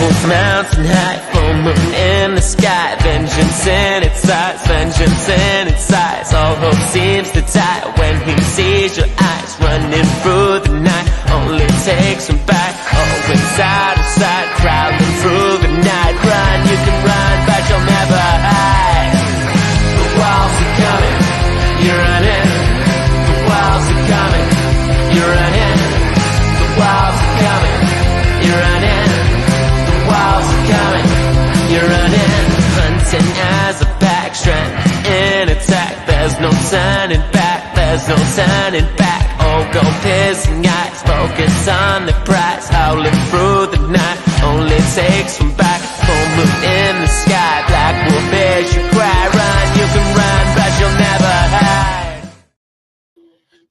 Wolves mountain high, full moon in the sky. Vengeance in its eyes, vengeance in its eyes. All hope seems to die when he sees your eyes running through the night. Only takes him back, always out of sight. Crowding through the night. Run, you can run, but you'll never hide. The walls are coming, you're running. The walls are coming, you're running. The walls are coming, you're running. The walls are coming, you're running. Hunting as a back, strength in attack. There's no turning back, there's no turning back. All go piercing eyes, focus on the prize. Howling through the night, only takes from back. Full moon in the sky, black wolf is you cry. Run, you can run, but you'll never hide.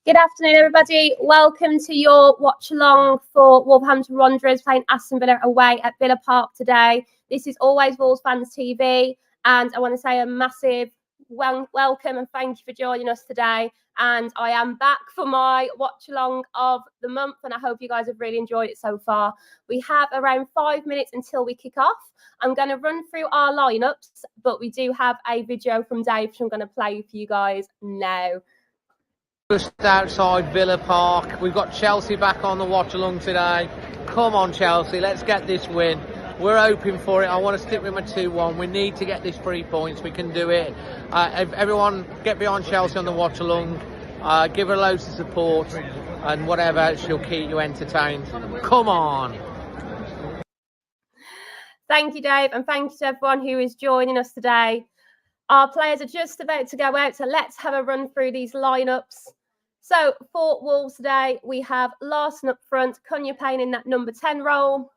Good afternoon, everybody. Welcome to your watch along for Wolverhampton Wanderers playing Aston Villa away at Villa Park today. This is Always Wolves Fans TV, and I want to say a massive welcome and thank you for joining us today. And I am back for my watch along of the month, and I hope you guys have really enjoyed it so far. We have around 5 minutes until we kick off. I'm going to run through our lineups, but we do have a video from Dave, which I'm going to play for you guys now. Just outside Villa Park, we've got Chelsea back on the watch along today. Come on, Chelsea, let's get this win. We're hoping for it. I want to stick with my 2-1. We need to get this 3 points. We can do it. Everyone get behind Chelsea on the watch along. Give her loads of support and whatever, she'll keep you entertained. Come on. Thank you, Dave, and thank you to everyone who is joining us today. Our players are just about to go out, so let's have a run through these lineups. So for Wolves today, we have Larson up front, Cunha playing in that number 10 role.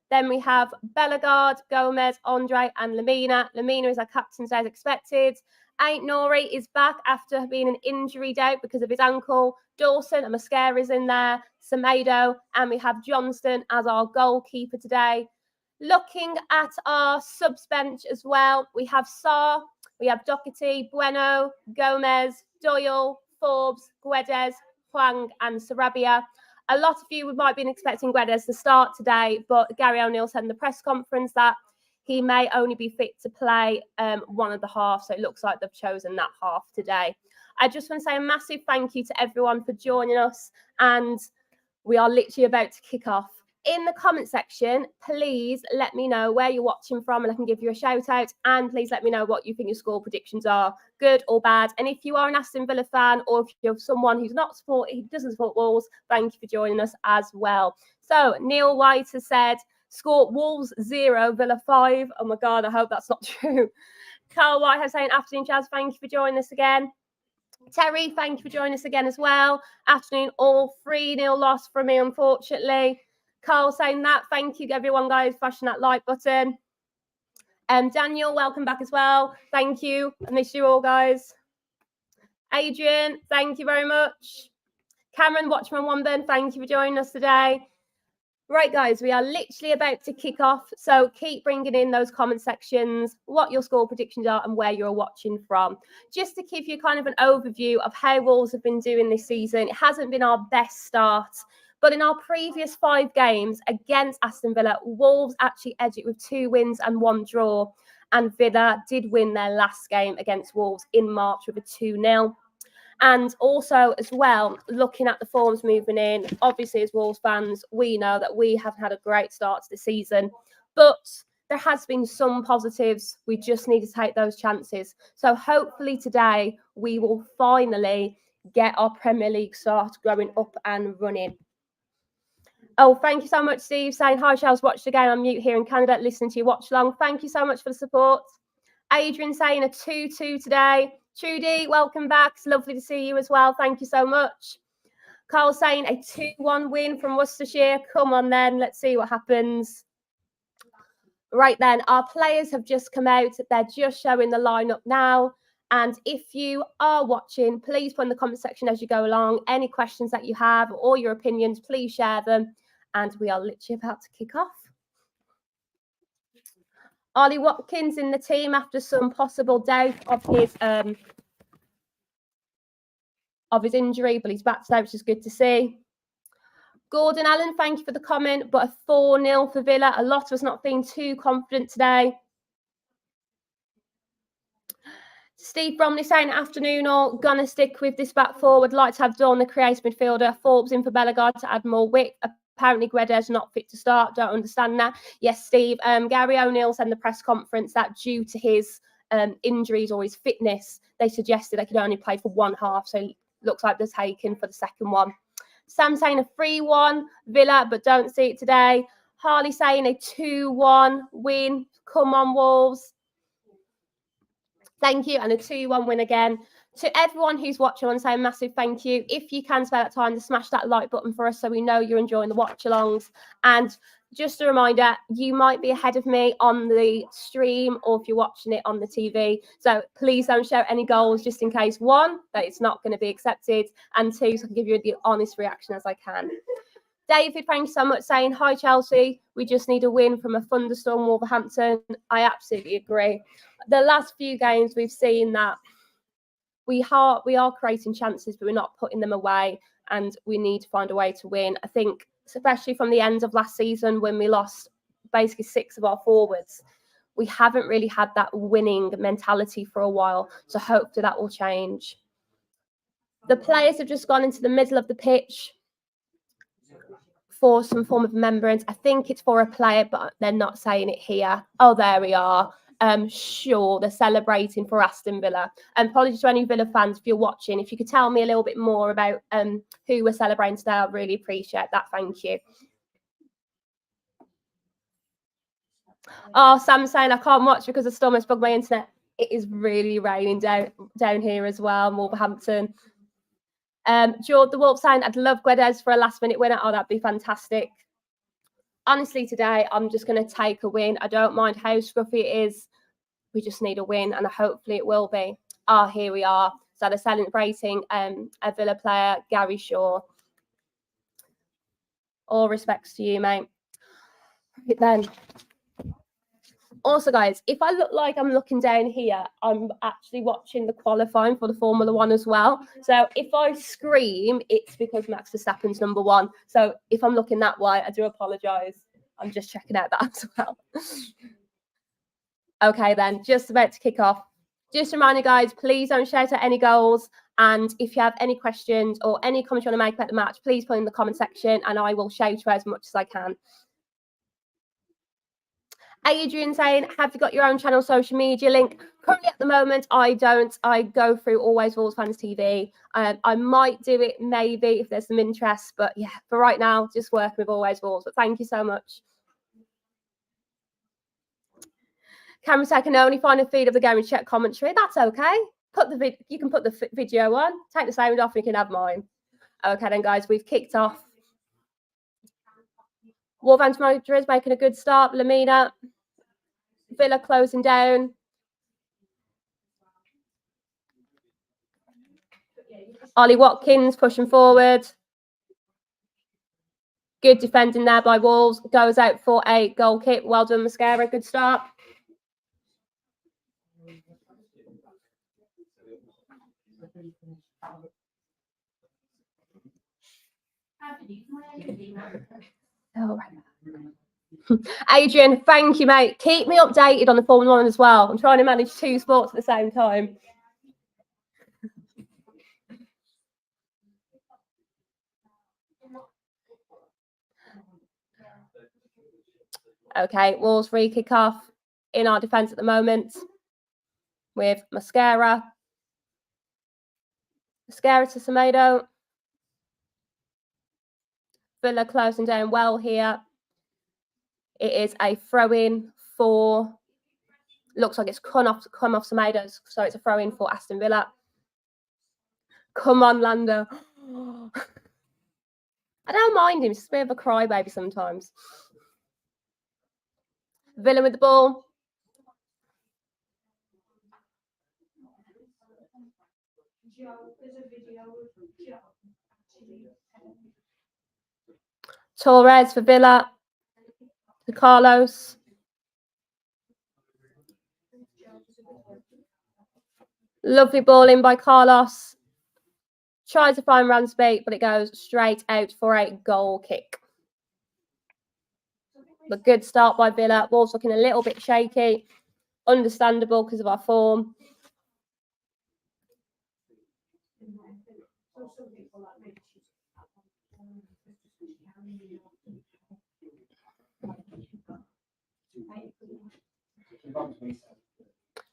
Then we have Bellegarde, Gomez, Andre and Lemina. Lemina is our captain as expected. Ain't Nori is back after being an injury out because of his ankle. Dawson and Mascara is in there. Semedo, and we have Johnston as our goalkeeper today. Looking at our subs bench as well, we have Sarr, we have Doherty, Bueno, Gomez, Doyle, Forbes, Guedes, Hwang and Sarabia. A lot of you might be expecting Guedes to start today, but Gary O'Neill said in the press conference that he may only be fit to play one of the halves. So it looks like they've chosen that half today. I just want to say a massive thank you to everyone for joining us. And we are literally about to kick off. In the comment section, please let me know where you're watching from and I can give you a shout out. And please let me know what you think your score predictions are, good or bad. And if you are an Aston Villa fan or if you're someone who doesn't support Wolves, thank you for joining us as well. So Neil White has said, score Wolves 0, Villa 5. Oh my God, I hope that's not true. Carl White has saying, afternoon, Chaz, thank you for joining us again. Terry, thank you for joining us again as well. Afternoon, all 3-0 loss from me, unfortunately. Carl saying that. Thank you, everyone, guys, for flashing that like button. Daniel, welcome back as well. Thank you. I miss you all, guys. Adrian, thank you very much. Cameron, Watchman Womben, thank you for joining us today. Right, guys, we are literally about to kick off. So keep bringing in those comment sections, what your score predictions are and where you're watching from. Just to give you kind of an overview of how Wolves have been doing this season. It hasn't been our best start. But in our previous 5 games against Aston Villa, Wolves actually edged it with 2 wins and 1 draw. And Villa did win their last game against Wolves in March with a 2-0. And also as well, looking at the forms moving in, obviously as Wolves fans, we know that we haven't had a great start to the season. But there has been some positives. We just need to take those chances. So hopefully today we will finally get our Premier League start going up and running. Oh, thank you so much, Steve, saying, hi, Charles, watch the game. I'm mute here in Canada, listening to you watch along. Thank you so much for the support. Adrian saying a 2-2 today. Trudy, welcome back. It's lovely to see you as well. Thank you so much. Carl saying a 2-1 win from Worcestershire. Come on then, let's see what happens. Right then, our players have just come out. They're just showing the lineup now. And if you are watching, please put in the comment section as you go along. Any questions that you have or your opinions, please share them. And we are literally about to kick off. Ollie Watkins in the team after some possible doubt of his injury, but he's back today, which is good to see. Gordon Allen, thank you for the comment, but a 4-0 for Villa. A lot of us not being too confident today. Steve Bromley saying, afternoon all, gonna stick with this back four. Would like to have Dawn, the creative midfielder. Forbes in for Bellegarde to add more width. Apparently Guedes not fit to start. Don't understand that. Yes, Steve. Gary O'Neill said in the press conference that due to his injuries or his fitness, they suggested they could only play for one half. So it looks like they're taken for the second one. Sam saying a 3-1 Villa, but don't see it today. Harley saying a 2-1 win. Come on, Wolves. Thank you. And a 2-1 win again. To everyone who's watching, I want to say a massive thank you. If you can spare that time to smash that like button for us so we know you're enjoying the watch-alongs. And just a reminder, you might be ahead of me on the stream or if you're watching it on the TV. So please don't show any goals just in case, one, that it's not going to be accepted, and two, so I can give you the honest reaction as I can. David, thank you so much, saying, hi, Chelsea. We just need a win from a thunderstorm Wolverhampton. I absolutely agree. The last few games, we've seen that we are creating chances, but we're not putting them away, and we need to find a way to win. I think, especially from the end of last season when we lost basically 6 of our forwards, we haven't really had that winning mentality for a while. So hopefully that will change. The players have just gone into the middle of the pitch for some form of remembrance. I think it's for a player, but they're not saying it here. Oh, there we are. Sure, they're celebrating for Aston Villa. Apologies to any Villa fans if you're watching. If you could tell me a little bit more about who we're celebrating today, I'd really appreciate that. Thank you. Oh, Sam's saying I can't watch because the storm has bugged my internet. It is really raining down here as well, Wolverhampton. George the Wolf saying, I'd love Guedes for a last-minute winner. Oh, that'd be fantastic. Honestly, today, I'm just going to take a win. I don't mind how scruffy it is. We just need a win, and hopefully it will be. Oh, here we are. So they're celebrating a Villa player, Gary Shaw. All respects to you, mate. Then, also, guys, if I look like I'm looking down here, I'm actually watching the qualifying for the Formula One as well. So if I scream, it's because Max Verstappen's number one. So if I'm looking that way, I do apologise. I'm just checking out that as well. Okay, then, just about to kick off. Just a reminder, guys, please don't shout out any goals. And if you have any questions or any comments you want to make about the match, please put in the comment section and I will shout you as much as I can. Adrian saying, have you got your own channel social media link? Currently at the moment, I don't. I go through Always Wolves Fans TV. I might do it maybe if there's some interest. But yeah, for right now, just working with Always Wolves. But thank you so much. Cameron said, I can only find a feed of the game and check commentary. That's okay. You can put the video on, take the sound off, and you can have mine. Okay then, guys, we've kicked off. Wolverhampton Wanderers making a good start. Lamina, Villa closing down. Ollie Watkins pushing forward. Good defending there by Wolves. Goes out for a goal kick. Well done, Mascara. Good start. Oh, Adrian, thank you, mate. Keep me updated on the Formula One as well. I'm trying to manage 2 sports at the same time. Okay, Wolves free kick off in our defence at the moment with Mascara. Mascara to Semedo. Villa closing down well here. It is a throw-in for, looks like it's come off Semedo, so it's a throw-in for Aston Villa. Come on, Lando. I don't mind him, he's just a bit of a crybaby sometimes. Villa with the ball. Torres for Villa. To Carlos. Lovely ball in by Carlos. Tries to find Ransby, but it goes straight out for a goal kick. But good start by Villa. Wolves looking a little bit shaky. Understandable because of our form.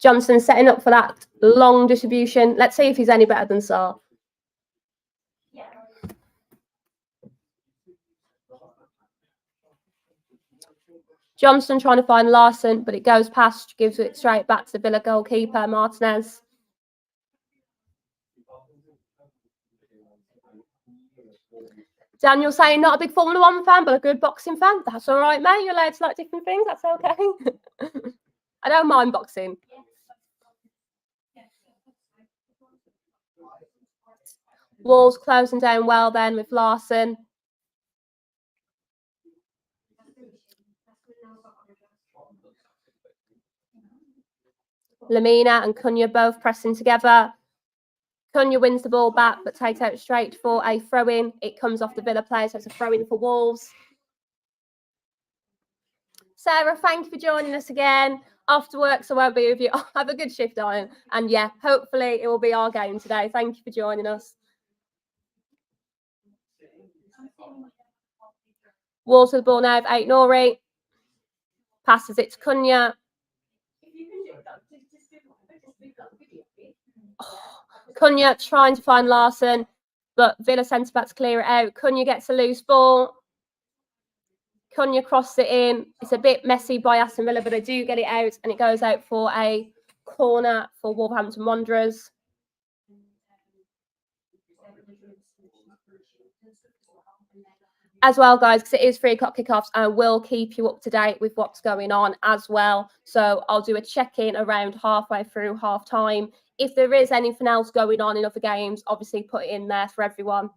Johnson setting up for that long distribution. Let's see if he's any better than Sarr. Johnson trying to find Larson, but it goes past, gives it straight back to the Villa goalkeeper, Martinez. Daniel saying not a big Formula 1 fan, but a good boxing fan. That's all right, mate. You're allowed to like different things. That's okay. I don't mind boxing. Wolves closing down well then with Larson. Lamina and Cunha both pressing together. Cunha wins the ball back, but takes out straight for a throw-in. It comes off the Villa player, so it's a throw-in for Wolves. Sarah, thank you for joining us again. After work, so I won't be with you. Have a good shift, Ian. And yeah, hopefully it will be our game today. Thank you for joining us. Wolves with the ball now of Aït-Nouri. Passes it to Cunha. Cunha trying to find Larson, but Villa centre-backs clear it out. Cunha gets a loose ball. Cunha crosses it in. It's a bit messy by Aston Villa, but they do get it out, and it goes out for a corner for Wolverhampton Wanderers. As well, guys, because it is 3 o'clock kickoffs, I will keep you up to date with what's going on as well. So I'll do a check-in around halfway through half-time. If there is anything else going on in other games, obviously put it in there for everyone.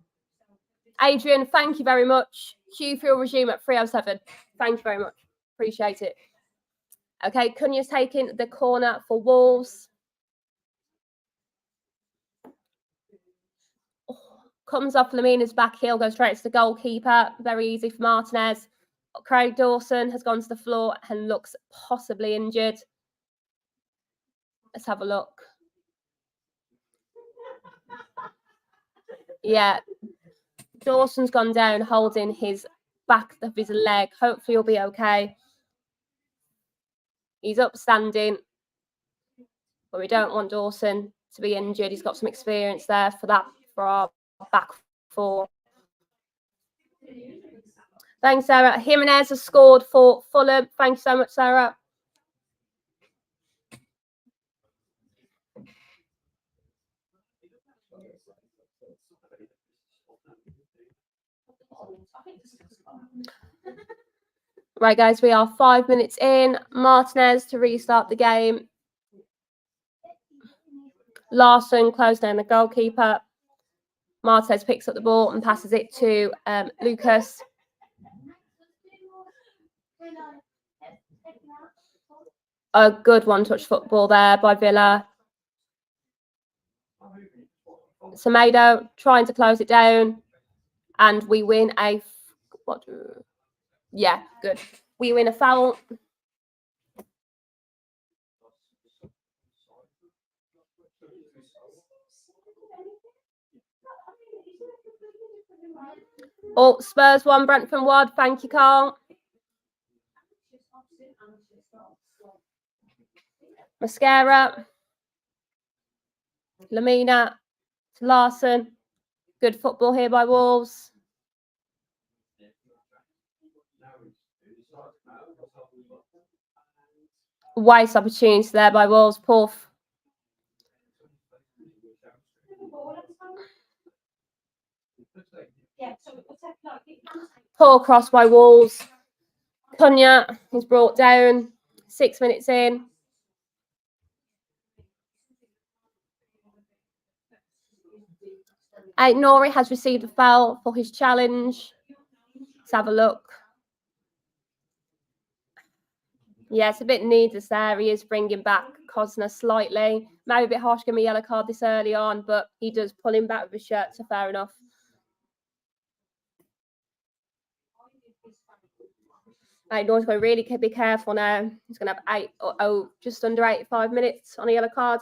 Adrian, thank you very much. Q fuel resume at 3:07. Thank you very much. Appreciate it. Okay, Cunha's taking the corner for Wolves. Comes off Lamina's back heel, goes straight to the goalkeeper. Very easy for Martinez. Craig Dawson has gone to the floor and looks possibly injured. Let's have a look. Yeah, Dawson's gone down holding his back of his leg. Hopefully he'll be okay. He's upstanding, but we don't want Dawson to be injured. He's got some experience there for that, for our back four. Thanks, Sarah. Jimenez has scored for Fulham. Thank you so much, Sarah. Right, guys, we are 5 minutes in. Martinez to restart the game. Larson closed down the goalkeeper. Martinez picks up the ball and passes it to Lucas. A good one-touch football there by Villa. Semedo trying to close it down. And we win a... Yeah, good. We win a foul. Oh, Spurs 1, Brentford 1. Thank you, Carl. Mascara. Lamina to Larson. Good football here by Wolves. Waste opportunity there by Wolves. Puff. Poor cross by Wolves. Cunha is brought down. 6 minutes in. Aït-Nouri has received a foul for his challenge. Let's have a look. Yeah, it's a bit needless there. He is bringing back Cosner slightly. Maybe a bit harsh giving me a yellow card this early on, but he does pull him back with his shirt, so fair enough. Right, North's going to really be careful now. He's going to have just under 85 minutes on a yellow card.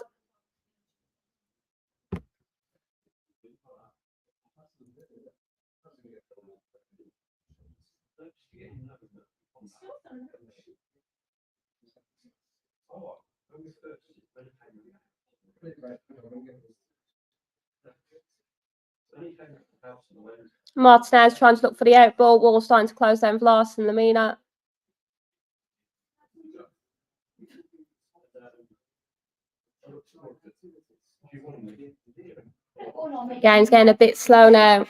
Martinez trying to look for the out ball. Wall starting to close down Vlas and Lamina. Game's getting a bit slow now.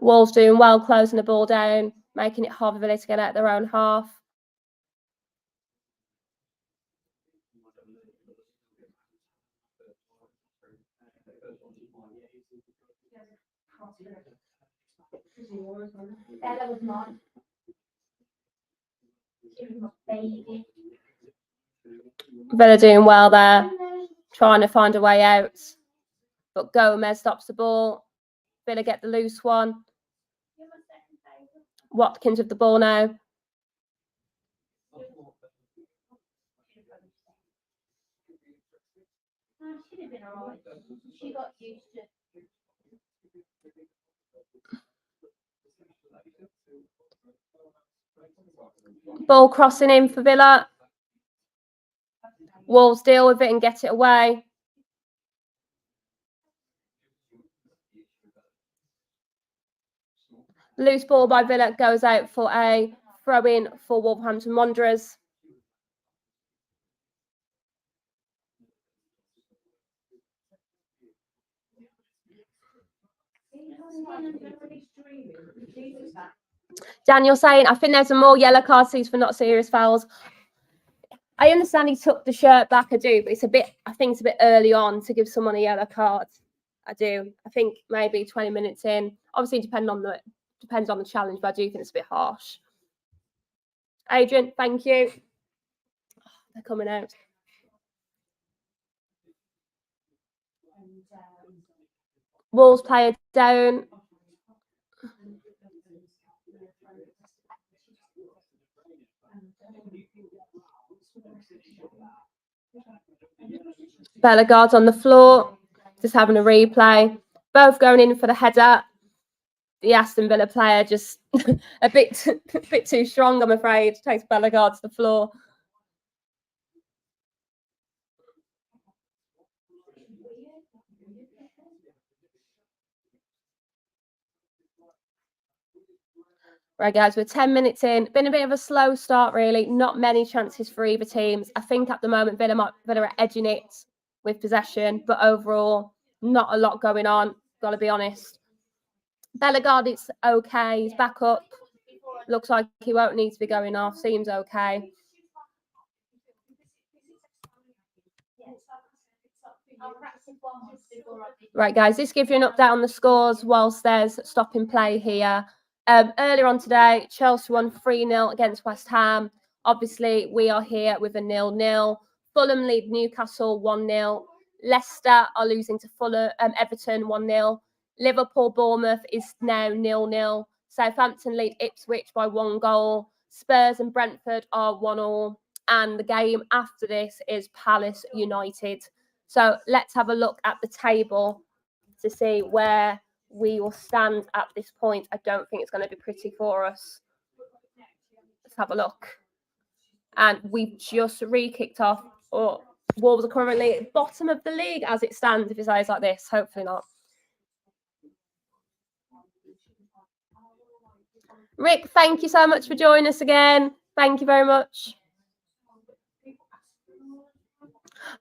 Wolves doing well, closing the ball down, making it hard for Villa to get out their own half. Villa doing well there, trying to find a way out. But Gomez stops the ball. Villa get the loose one. Watkins with the ball now. Ball crossing in for Villa. Wolves deal with it and get it away. Loose ball by Villa goes out for a throw-in for Wolverhampton Wanderers. Daniel saying, I think there's a more yellow cards for not serious fouls. I understand he took the shirt back, I do, but I think it's a bit early on to give someone a yellow card. I do. I think maybe 20 minutes in. Obviously, depends on the challenge, but I do think it's a bit harsh. Adrian, thank you. They're coming out. Wolves player down. Bellegarde's on the floor, just having a replay. Both going in for the header. The Aston Villa player just a bit too strong, I'm afraid. Takes Bellegarde to the floor. Right, guys, we're 10 minutes in. Been a bit of a slow start, really. Not many chances for either teams. I think at the moment Villa are edging it with possession, but overall, not a lot going on. Got to be honest. Bellegarde, it's okay. He's back up. Looks like he won't need to be going off. Seems okay. Right, guys, this gives you an update on the scores whilst there's stopping play here. Earlier on today, Chelsea won 3-0 against West Ham. Obviously, we are here with a 0-0. Fulham lead Newcastle 1-0. Leicester are losing to Everton 1-0. Liverpool Bournemouth is now 0-0. Southampton lead Ipswich by 1 goal. Spurs and Brentford are 1-1. And the game after this is Palace United. So let's have a look at the table to see where we will stand at this point. I don't think it's going to be pretty for us. Let's have a look. And we've just re-kicked off. Wolves are currently at the bottom of the league as it stands, if it stays like this. Hopefully not. Rick, thank you so much for joining us again. Thank you very much.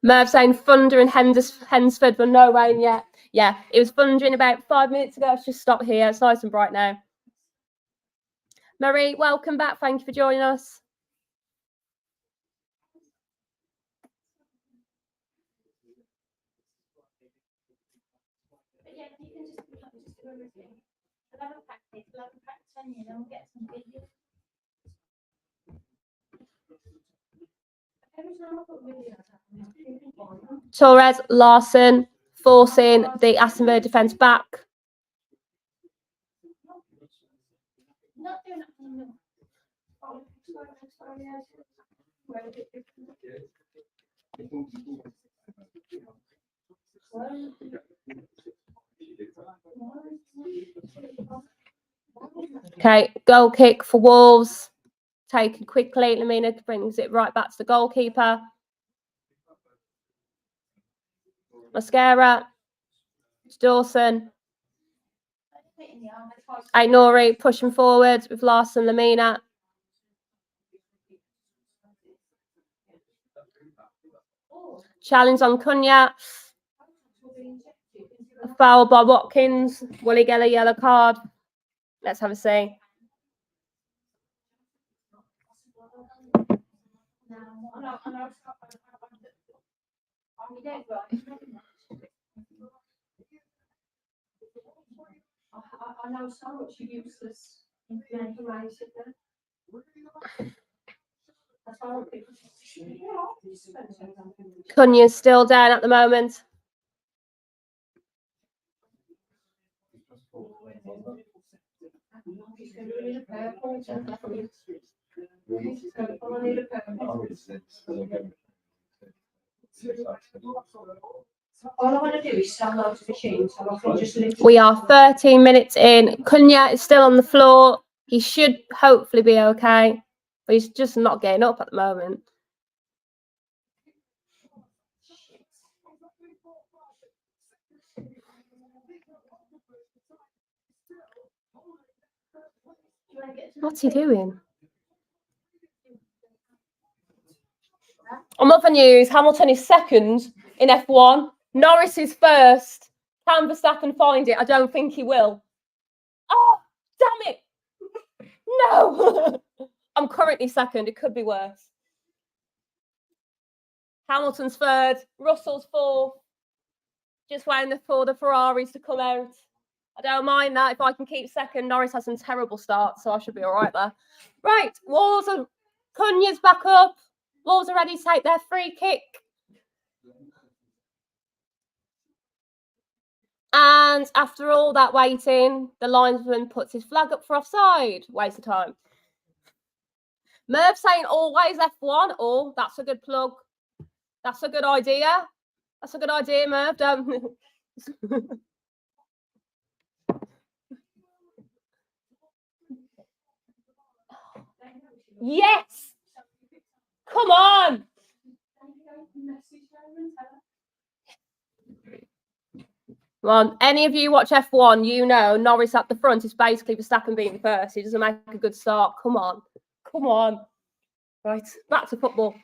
Merv saying thunder in Hensford, but no rain yet. Yeah, it was thundering about 5 minutes ago. It's just stopped here. It's nice and bright now. Marie, welcome back. Thank you for joining us. Torres, Larson, forcing the Aston Villa defence back. Okay, goal kick for Wolves. Taken quickly. Lamina brings it right back to the goalkeeper. Mascara. Dawson. Ainori pushing forward with Larson, Lamina. Challenge on Cunha. A foul by Watkins. Will he get a yellow card? Let's have a see. I know so much useless information. Cunha's still down at the moment. All I want to do is sell those machines. We are 13 minutes in. Cunha is still on the floor. He should hopefully be okay, but he's just not getting up at the moment. What's he doing? On other news, Hamilton is second in F1. Norris is first. Can Verstappen find it? I don't think he will. Oh, damn it! No! I'm currently second. It could be worse. Hamilton's third. Russell's fourth. Just waiting for the Ferraris to come out. I don't mind that. If I can keep second, Norris has some terrible starts, so I should be all right there. Right, Cunha's back up. Wolves are ready to take their free kick. And after all that waiting, the linesman puts his flag up for offside. Waste of time. Merv saying always F1. Oh, that's a good plug. That's a good idea. That's a good idea, Merv. Don't. Yes. Come on. Come on. Any of you watch F1, you know Norris at the front is basically Verstappen being first. He doesn't make a good start. Come on. Come on. Right, back to football.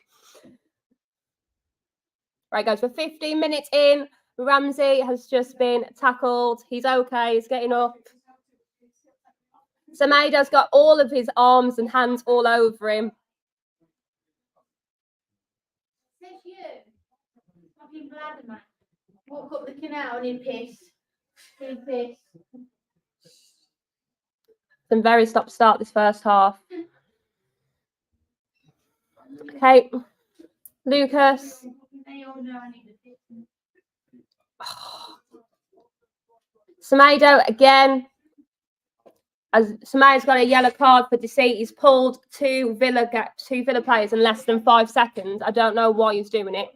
Right, guys, we're 15 minutes in. Ramsey has just been tackled. He's okay. He's getting up. Semedo's got all of his arms and hands all over him. Walk up the canal and he pissed. He pissed. Some very stop-start this first half. Okay, Lucas. Semedo again. As Semedo's got a yellow card for deceit, he's pulled two Villa players in less than 5 seconds. I don't know why he's doing it.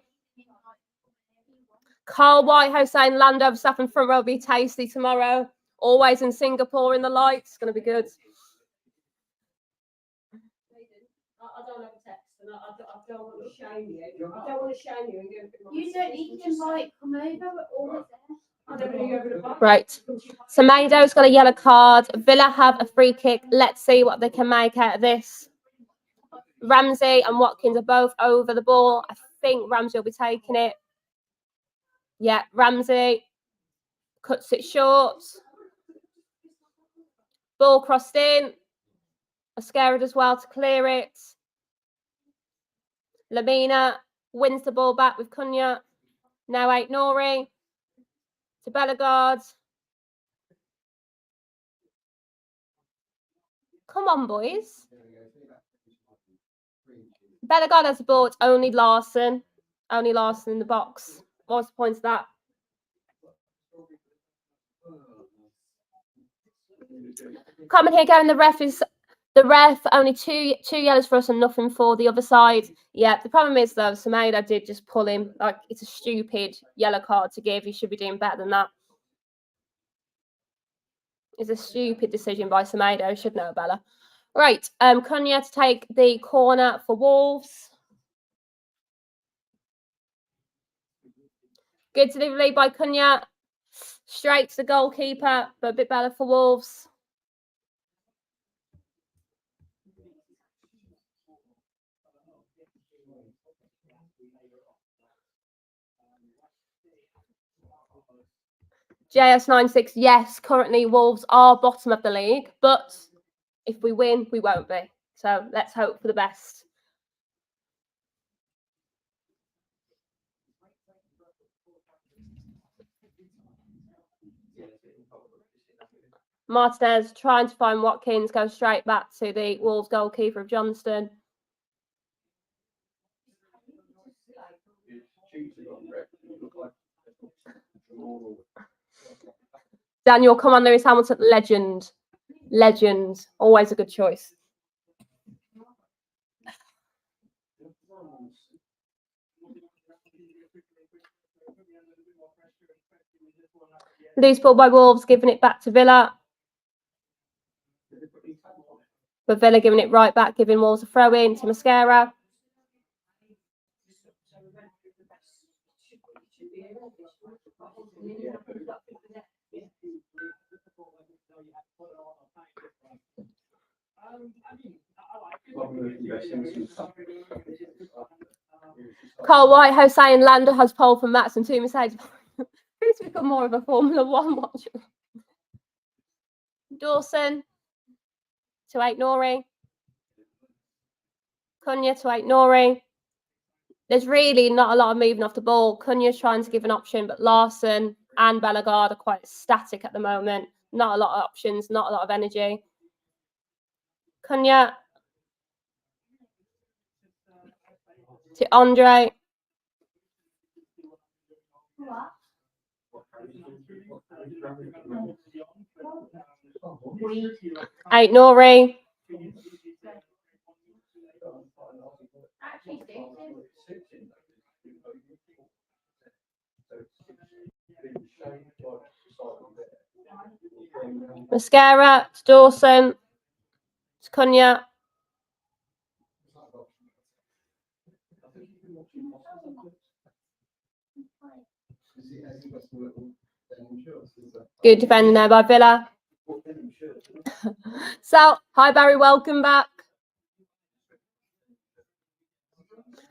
Carl Whitehouse saying Lando Verstappen front row will be tasty tomorrow. Always in Singapore in the lights. It's going to be good. I don't have a text, and I don't want to shame you. I don't want to shame you. You don't need to invite come over. All of them. Right. Semedo's got a yellow card. Villa have a free kick. Let's see what they can make out of this. Ramsey and Watkins are both over the ball. I think Ramsey will be taking it. Yeah, Ramsey cuts it short. Ball crossed in. Mascara as well to clear it. Lamina wins the ball back with Cunha. Now Ainori to Bellegarde. Come on, boys. Bellegarde has the ball. It's only Larson. Only Larson in the box. What's the point of that? Coming here, going. The ref. Only two yellows for us and nothing for the other side. Yeah. The problem is though, Semedo did just pull him. Like, it's a stupid yellow card to give. He should be doing better than that. It's a stupid decision by Semedo. Should know better. Right. Cunha to take the corner for Wolves. Good delivery by Cunha. Straight to the goalkeeper, but a bit better for Wolves. JS96, yes, currently Wolves are bottom of the league, but if we win, we won't be. So let's hope for the best. Martinez trying to find Watkins, goes straight back to the Wolves goalkeeper of Johnston. Daniel, come on, Lewis Hamilton, legend. Legend, always a good choice. Loose ball by Wolves, giving it back to Villa. But Villa giving it right back, giving Wolves a throw in to Mascara. Carl White, Hossein Lando has pole from Max and 2 Mercedes. Who's become more of a Formula One watcher? Dawson to 8 Nori. Cunha to 8 Nori. There's really not a lot of moving off the ball. Cunha's trying to give an option, but Larson and Bellegarde are quite static at the moment. Not a lot of options, not a lot of energy. Cunha to Andre. Eight Nori. Mascara to Dawson to Cunha. Good defending there by Villa. So, hi Barry, welcome back.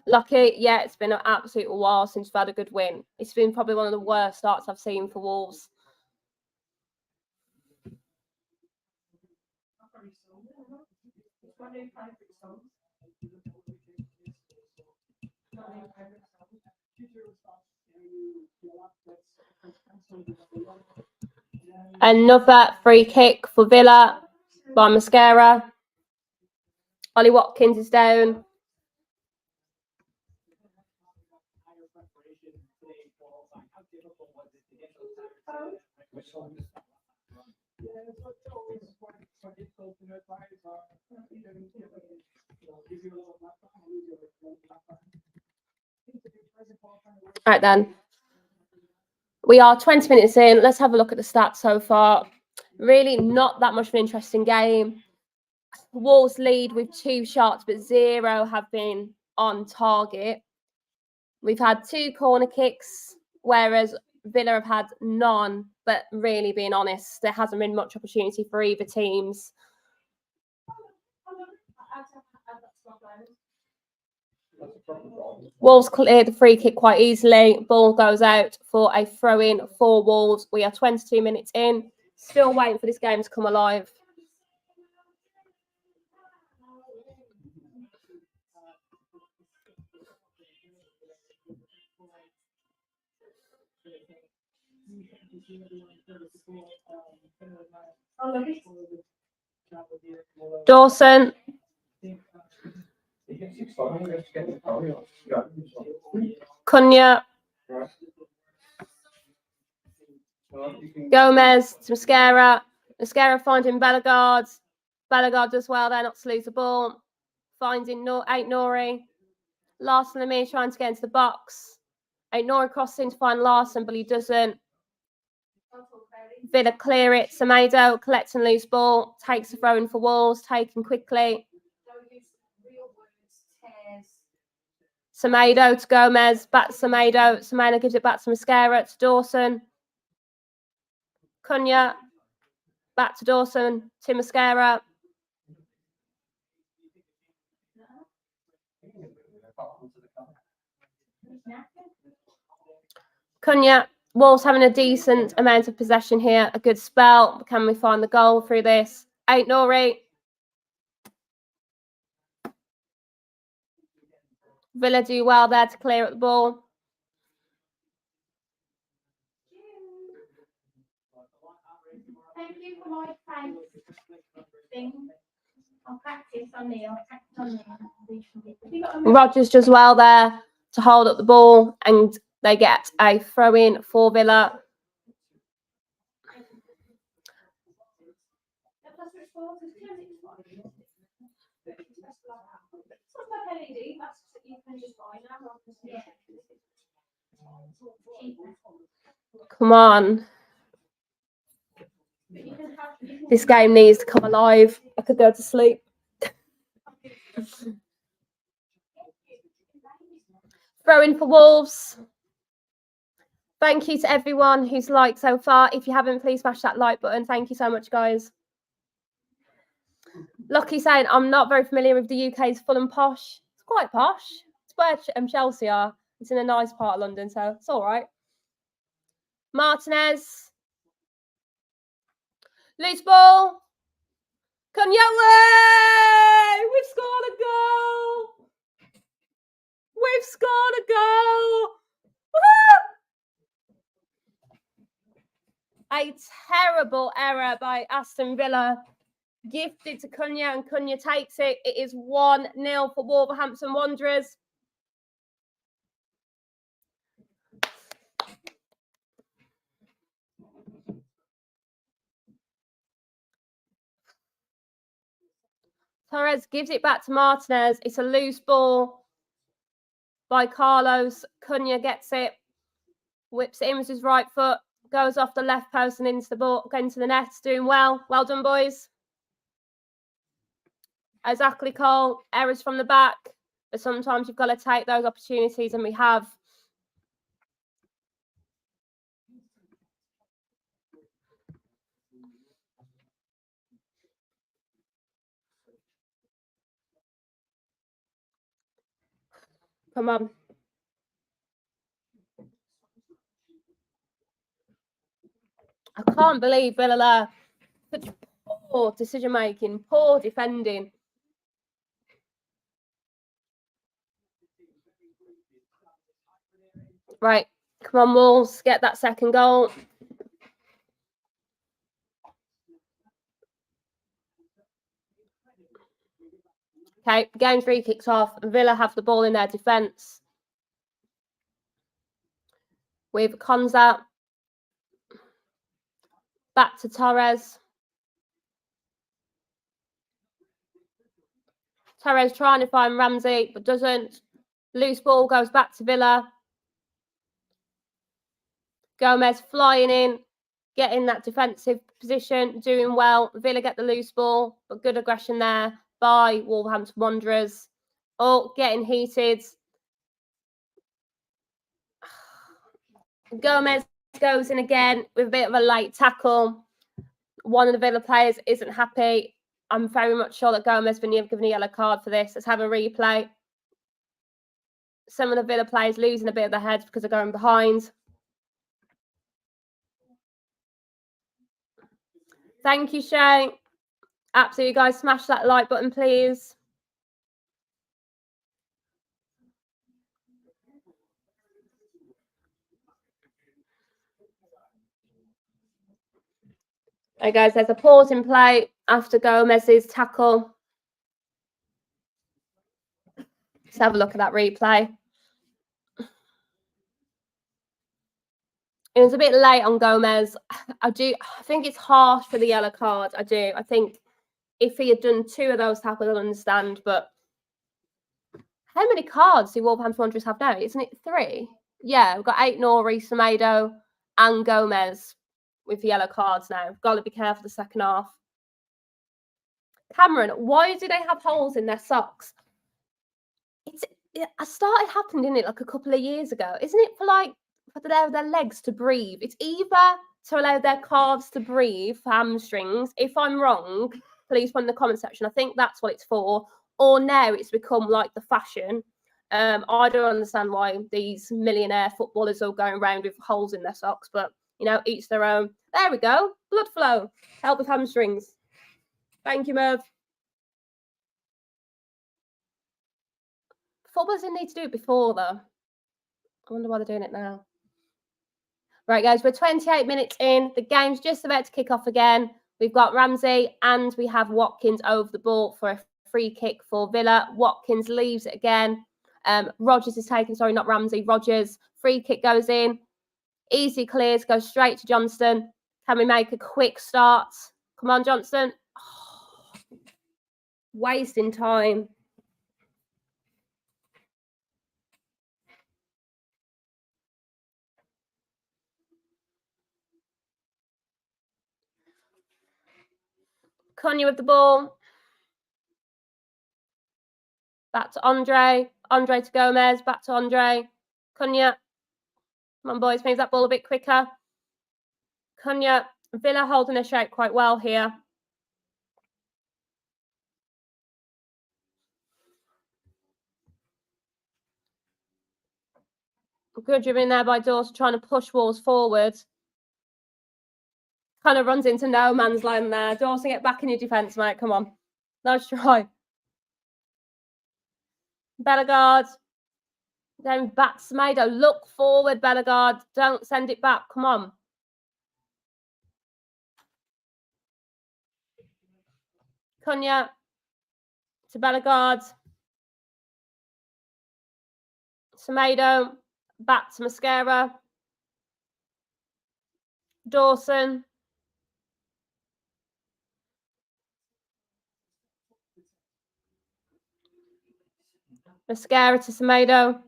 Lucky, yeah, it's been an absolute while since we've had a good win. It's been probably one of the worst starts I've seen for Wolves. Another free kick for Villa by Mascara. Ollie Watkins is down. Right then. We are 20 minutes in. Let's have a look at the stats so far. Really not that much of an interesting game. Wolves lead with 2 shots, but 0 have been on target. We've had 2 corner kicks, whereas Villa have had none. But really, being honest, there hasn't been much opportunity for either teams. Wolves cleared the free kick quite easily. Ball goes out for a throw-in for Wolves. We are 22 minutes in. Still waiting for this game to come alive. Dawson. Cunha. Gomez to Mascara. Mascara finding Bellegarde. Bellegarde does well there not to lose the ball. Finding Nori. Larson and me trying to get into the box. Nori crossing to find Larson, but he doesn't. Villa clear it. Semedo collecting loose ball. Takes the throw in for Wolves. Taken quickly. Semedo to Gomez. Back to Semedo. Semedo gives it back to Mascara. To Dawson. Cunha. Back to Dawson. To Mascara. Cunha. Wolves having a decent amount of possession here. A good spell. Can we find the goal through this? Nori. Villa do well there to clear up the ball. Thank you for my thanks thing. I'll practice on the Rodgers does well there to hold up the ball, and they get a throw in for Villa. Come on. This game needs to come alive. I could go to sleep. Throw in for Wolves. Thank you to everyone who's liked so far. If you haven't, please smash that like button. Thank you so much, guys. Lucky saying, I'm not very familiar with the UK's full and posh. It's quite posh. It's where Chelsea are. It's in a nice part of London, so it's all right. Martinez. Loose ball. Cunha. We've scored a goal. We've scored a goal. Woo! A terrible error by Aston Villa. Gifted to Cunha, and Cunha takes it. It is 1-0 for Wolverhampton Wanderers. Torres gives it back to Martinez. It's a loose ball by Carlos. Cunha gets it, whips it in with his right foot, goes off the left post and into the ball, into the net. Doing well. Well done, boys. Exactly, Cole. Errors from the back, but sometimes you've got to take those opportunities, and we have. Come on. I can't believe Villa. Such poor decision making, poor defending. Right, come on, Wolves, get that second goal. Okay, game 3 kicks off. Villa have the ball in their defence. With Konza. Back to Torres. Torres trying to find Ramsey, but doesn't. Loose ball goes back to Villa. Gomez flying in, getting that defensive position, doing well. Villa get the loose ball, but good aggression there by Wolverhampton Wanderers. Oh, getting heated. Gomez goes in again with a bit of a late tackle. One of the Villa players isn't happy. I'm very much sure that Gomez has been given a yellow card for this. Let's have a replay. Some of the Villa players losing a bit of their heads because they're going behind. Thank you, Shay. Absolutely, guys. Smash that like button, please. Hey, guys, there's a pause in play after Gomez's tackle. Let's have a look at that replay. It was a bit late on Gomez. I think it's harsh for the yellow card. I do. I think if he had done 2 of those tackles, I'd understand. But how many cards do Wolverhampton Wanderers have now? Isn't it 3? Yeah, we've got Aït-Nouri, Semedo, and Gomez with the yellow cards now. Got to be careful the second half. Cameron, why do they have holes in their socks? It started happening, didn't it, like a couple of years ago? Isn't it for their legs to breathe? It's either to allow their calves to breathe for hamstrings. If I'm wrong, please put in the comment section. I think that's what it's for. Or now it's become like the fashion. I don't understand why these millionaire footballers are going around with holes in their socks, but each their own. There we go. Blood flow. Help with hamstrings. Thank you, Merv. Footballers didn't need to do it before, though. I wonder why they're doing it now. Right, guys, we're 28 minutes in. The game's just about to kick off again. We've got Ramsey and we have Watkins over the ball for a free kick for Villa. Watkins leaves it again. Rogers is taken, sorry, not Ramsey, Rogers. Free kick goes in. Easy clears, goes straight to Johnston. Can we make a quick start? Come on, Johnston. Oh, wasting time. Cunha with the ball. Back to Andre. Andre to Gomez. Back to Andre. Cunha. Come on, boys. Move that ball a bit quicker. Cunha. Villa holding their shape quite well here. Good driven there by Dawson, trying to push Wolves forward. Kind of runs into no man's land there. Dawson, get back in your defence, mate. Come on. Nice try. Bellegarde. Then back to Semedo. Look forward, Bellegarde. Don't send it back. Come on. Cunha to Bellegarde. Semedo. Back to Mascara. Dawson. Mascara to Semedo.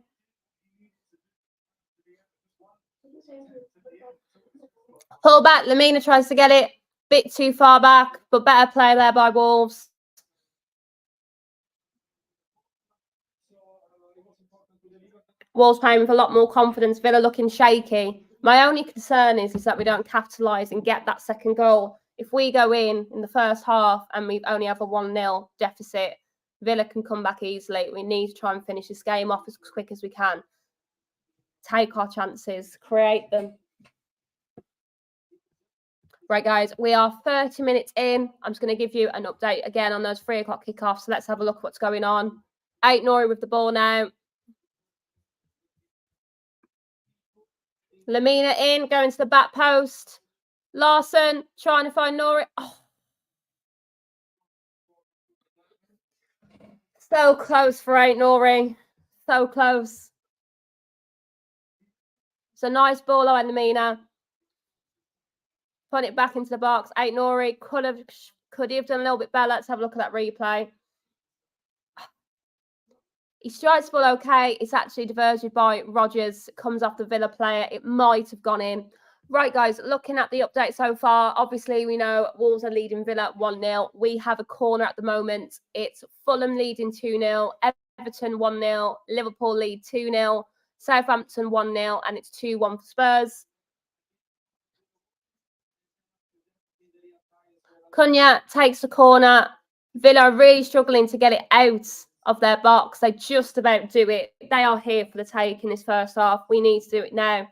Pull back. Lamina tries to get it. Bit too far back, but better play there by Wolves. Wolves playing with a lot more confidence. Villa looking shaky. My only concern is that we don't capitalise and get that second goal. If we go in the first half and we only have a 1-0 deficit, Villa can come back easily. We need to try and finish this game off as quick as we can. Take our chances, create them. Right, guys, we are 30 minutes in. I'm just going to give you an update again on those 3 o'clock kickoffs. So let's have a look at what's going on. Aït-Nouri with the ball now. Lamina in, going to the back post. Larson trying to find Nouri. Oh. So close for Aït-Nouri. So close. It's a nice ball on Lamina. Put it back into the box. Aït-Nouri could he have done a little bit better? Let's have a look at that replay. He strikes the ball okay. It's actually diverted by Rogers. Comes off the Villa player. It might have gone in. Right, guys, looking at the update so far, obviously we know Wolves are leading Villa 1-0. We have a corner at the moment. It's Fulham leading 2-0, Everton 1-0, Liverpool lead 2-0, Southampton 1-0, and it's 2-1 for Spurs. Cunha takes the corner. Villa are really struggling to get it out of their box. They just about do it. They are here for the take in this first half. We need to do it now.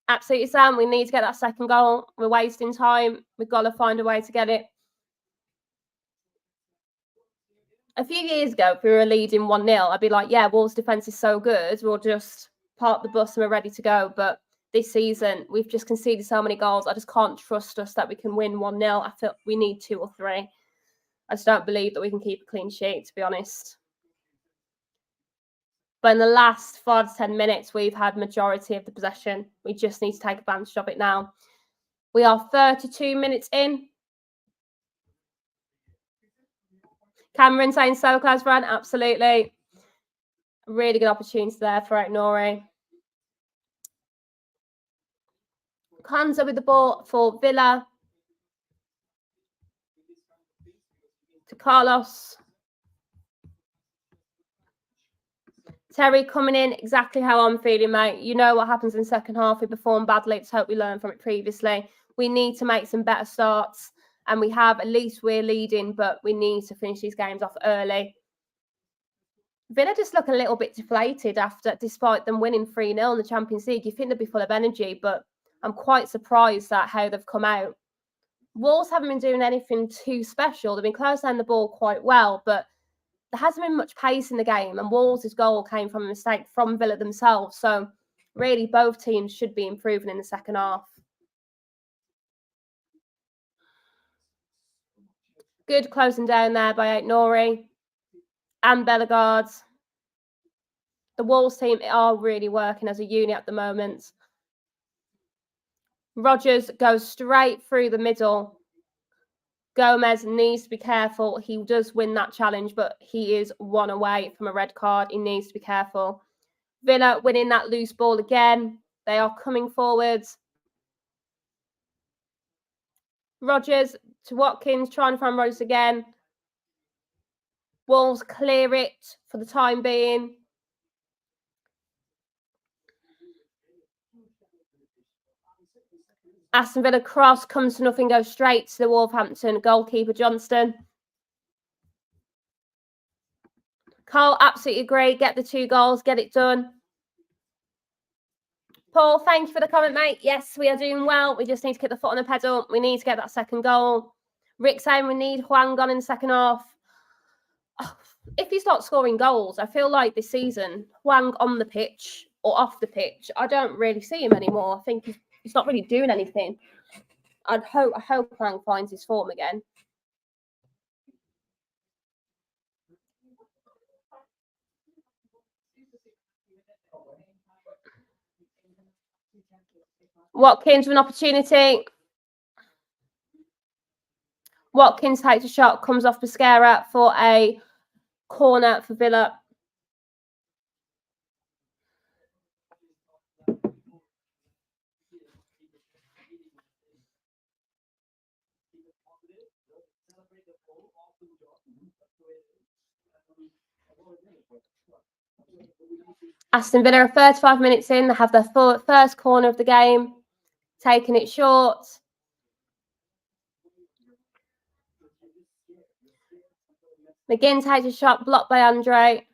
Absolutely, Sam. We need to get that second goal. We're wasting time. We've got to find a way to get it. A few years ago, if we were leading 1-0, I'd be like, yeah, Wolves' defence is so good. We'll just park the bus and we're ready to go. But this season, we've just conceded so many goals. I just can't trust us that we can win 1-0. I feel we need 2 or 3. I just don't believe that we can keep a clean sheet, to be honest. But in the last 5 to 10 minutes, we've had majority of the possession. We just need to take advantage of it now. We are 32 minutes in. Cameron saying so close, Fran. Absolutely. Really good opportunity there for Nori. Kanza with the ball for Villa. To Carlos. Terry coming in exactly how I'm feeling, mate. You know what happens in the second half. We perform badly. Let's hope we learned from it previously. We need to make some better starts. And we have, at least we're leading, but we need to finish these games off early. Villa just look a little bit deflated despite them winning 3-0 in the Champions League. You think they'd be full of energy, but I'm quite surprised at how they've come out. Wolves haven't been doing anything too special. They've been closing the ball quite well, but there hasn't been much pace in the game, and Wolves' goal came from a mistake from Villa themselves. So really, both teams should be improving in the second half. Good closing down there by Nori and Bellegarde. The Wolves team are really working as a unit at the moment. Rodgers goes straight through the middle. Gomez needs to be careful. He does win that challenge, but he is one away from a red card. He needs to be careful. Villa winning that loose ball again. They are coming forwards. Rodgers to Watkins, trying to find Rodgers again. Wolves clear it for the time being. Aston Villa cross comes to nothing, goes straight to the Wolverhampton goalkeeper, Johnston. Carl, absolutely agree. Get the 2 goals, get it done. Paul, thank you for the comment, mate. Yes, we are doing well. We just need to get the foot on the pedal. We need to get that second goal. Rick saying we need Huang gone in the second half. If he starts scoring goals, I feel like this season, Huang on the pitch or off the pitch, I don't really see him anymore. I think he's not really doing anything. I hope Huang finds his form again. Watkins with an opportunity. Watkins takes a shot, comes off Pesquera for a corner for Villa. Aston Villa are 35 minutes in. They have their first corner of the game, taking it short. McGinn takes a shot, blocked by Andre.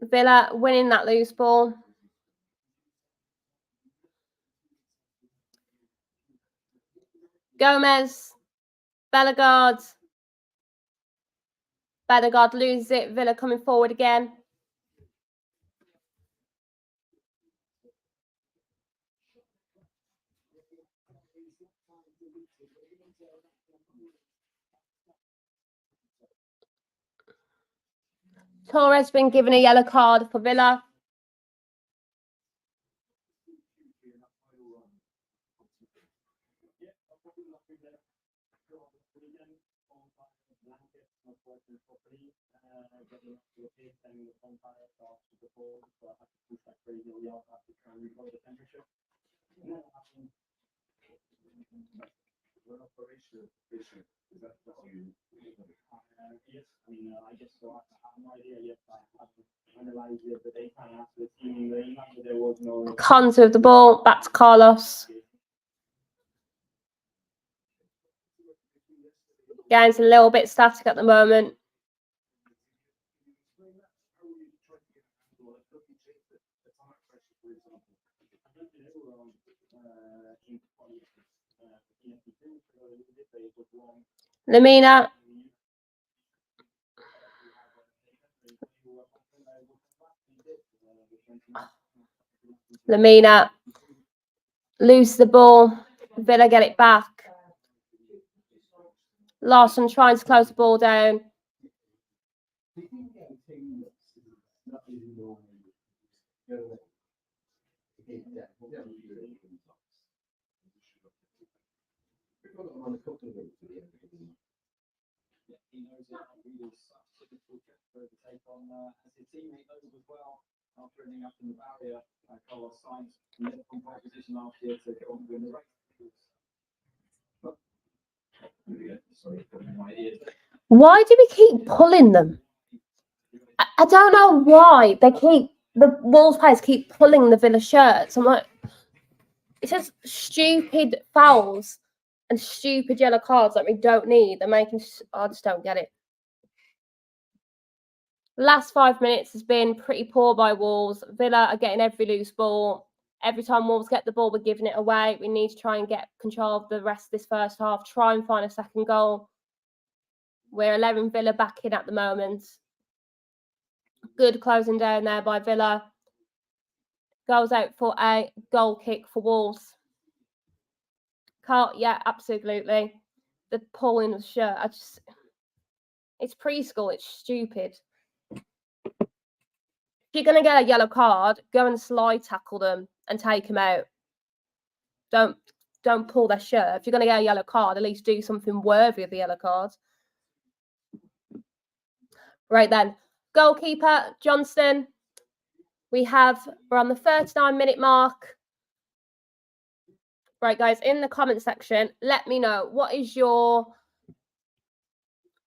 Villa winning that loose ball. Gomez, Bellegarde. Bellegarde loses it. Villa coming forward again. Torres been given a yellow card for Villa. Cons with the ball, back to Carlos. Game's a little bit static at the moment. Lamina. Lamina. Lose the ball. Villa get it back. Larson trying to close the ball down. He knows it really such a difficult to take on as his teammate knows as well. After ending up in the barrier, Carlos Sainz led from pole position last year to go on to win the race. Why do we keep pulling them? I don't know why the Wolves players keep pulling the Villa shirts. I'm like, it's just stupid fouls and stupid yellow cards that we don't need. They're making. I just don't get it. Last 5 minutes has been pretty poor by Wolves. Villa are getting every loose ball. Every time Wolves get the ball, we're giving it away. We need to try and get control of the rest of this first half. Try and find a second goal. We're 11 Villa back in at the moment. Good closing down there by Villa. Goes out for a goal kick for Wolves. Carl, yeah, absolutely. The pulling of the shirt. It's preschool. It's stupid. If you're going to get a yellow card, go and slide tackle them and take them out. Don't pull their shirt. If you're going to get a yellow card, at least do something worthy of the yellow card. Right then. Goalkeeper, Johnston. We're on the 39-minute mark. Right, guys, in the comment section, let me know, what is your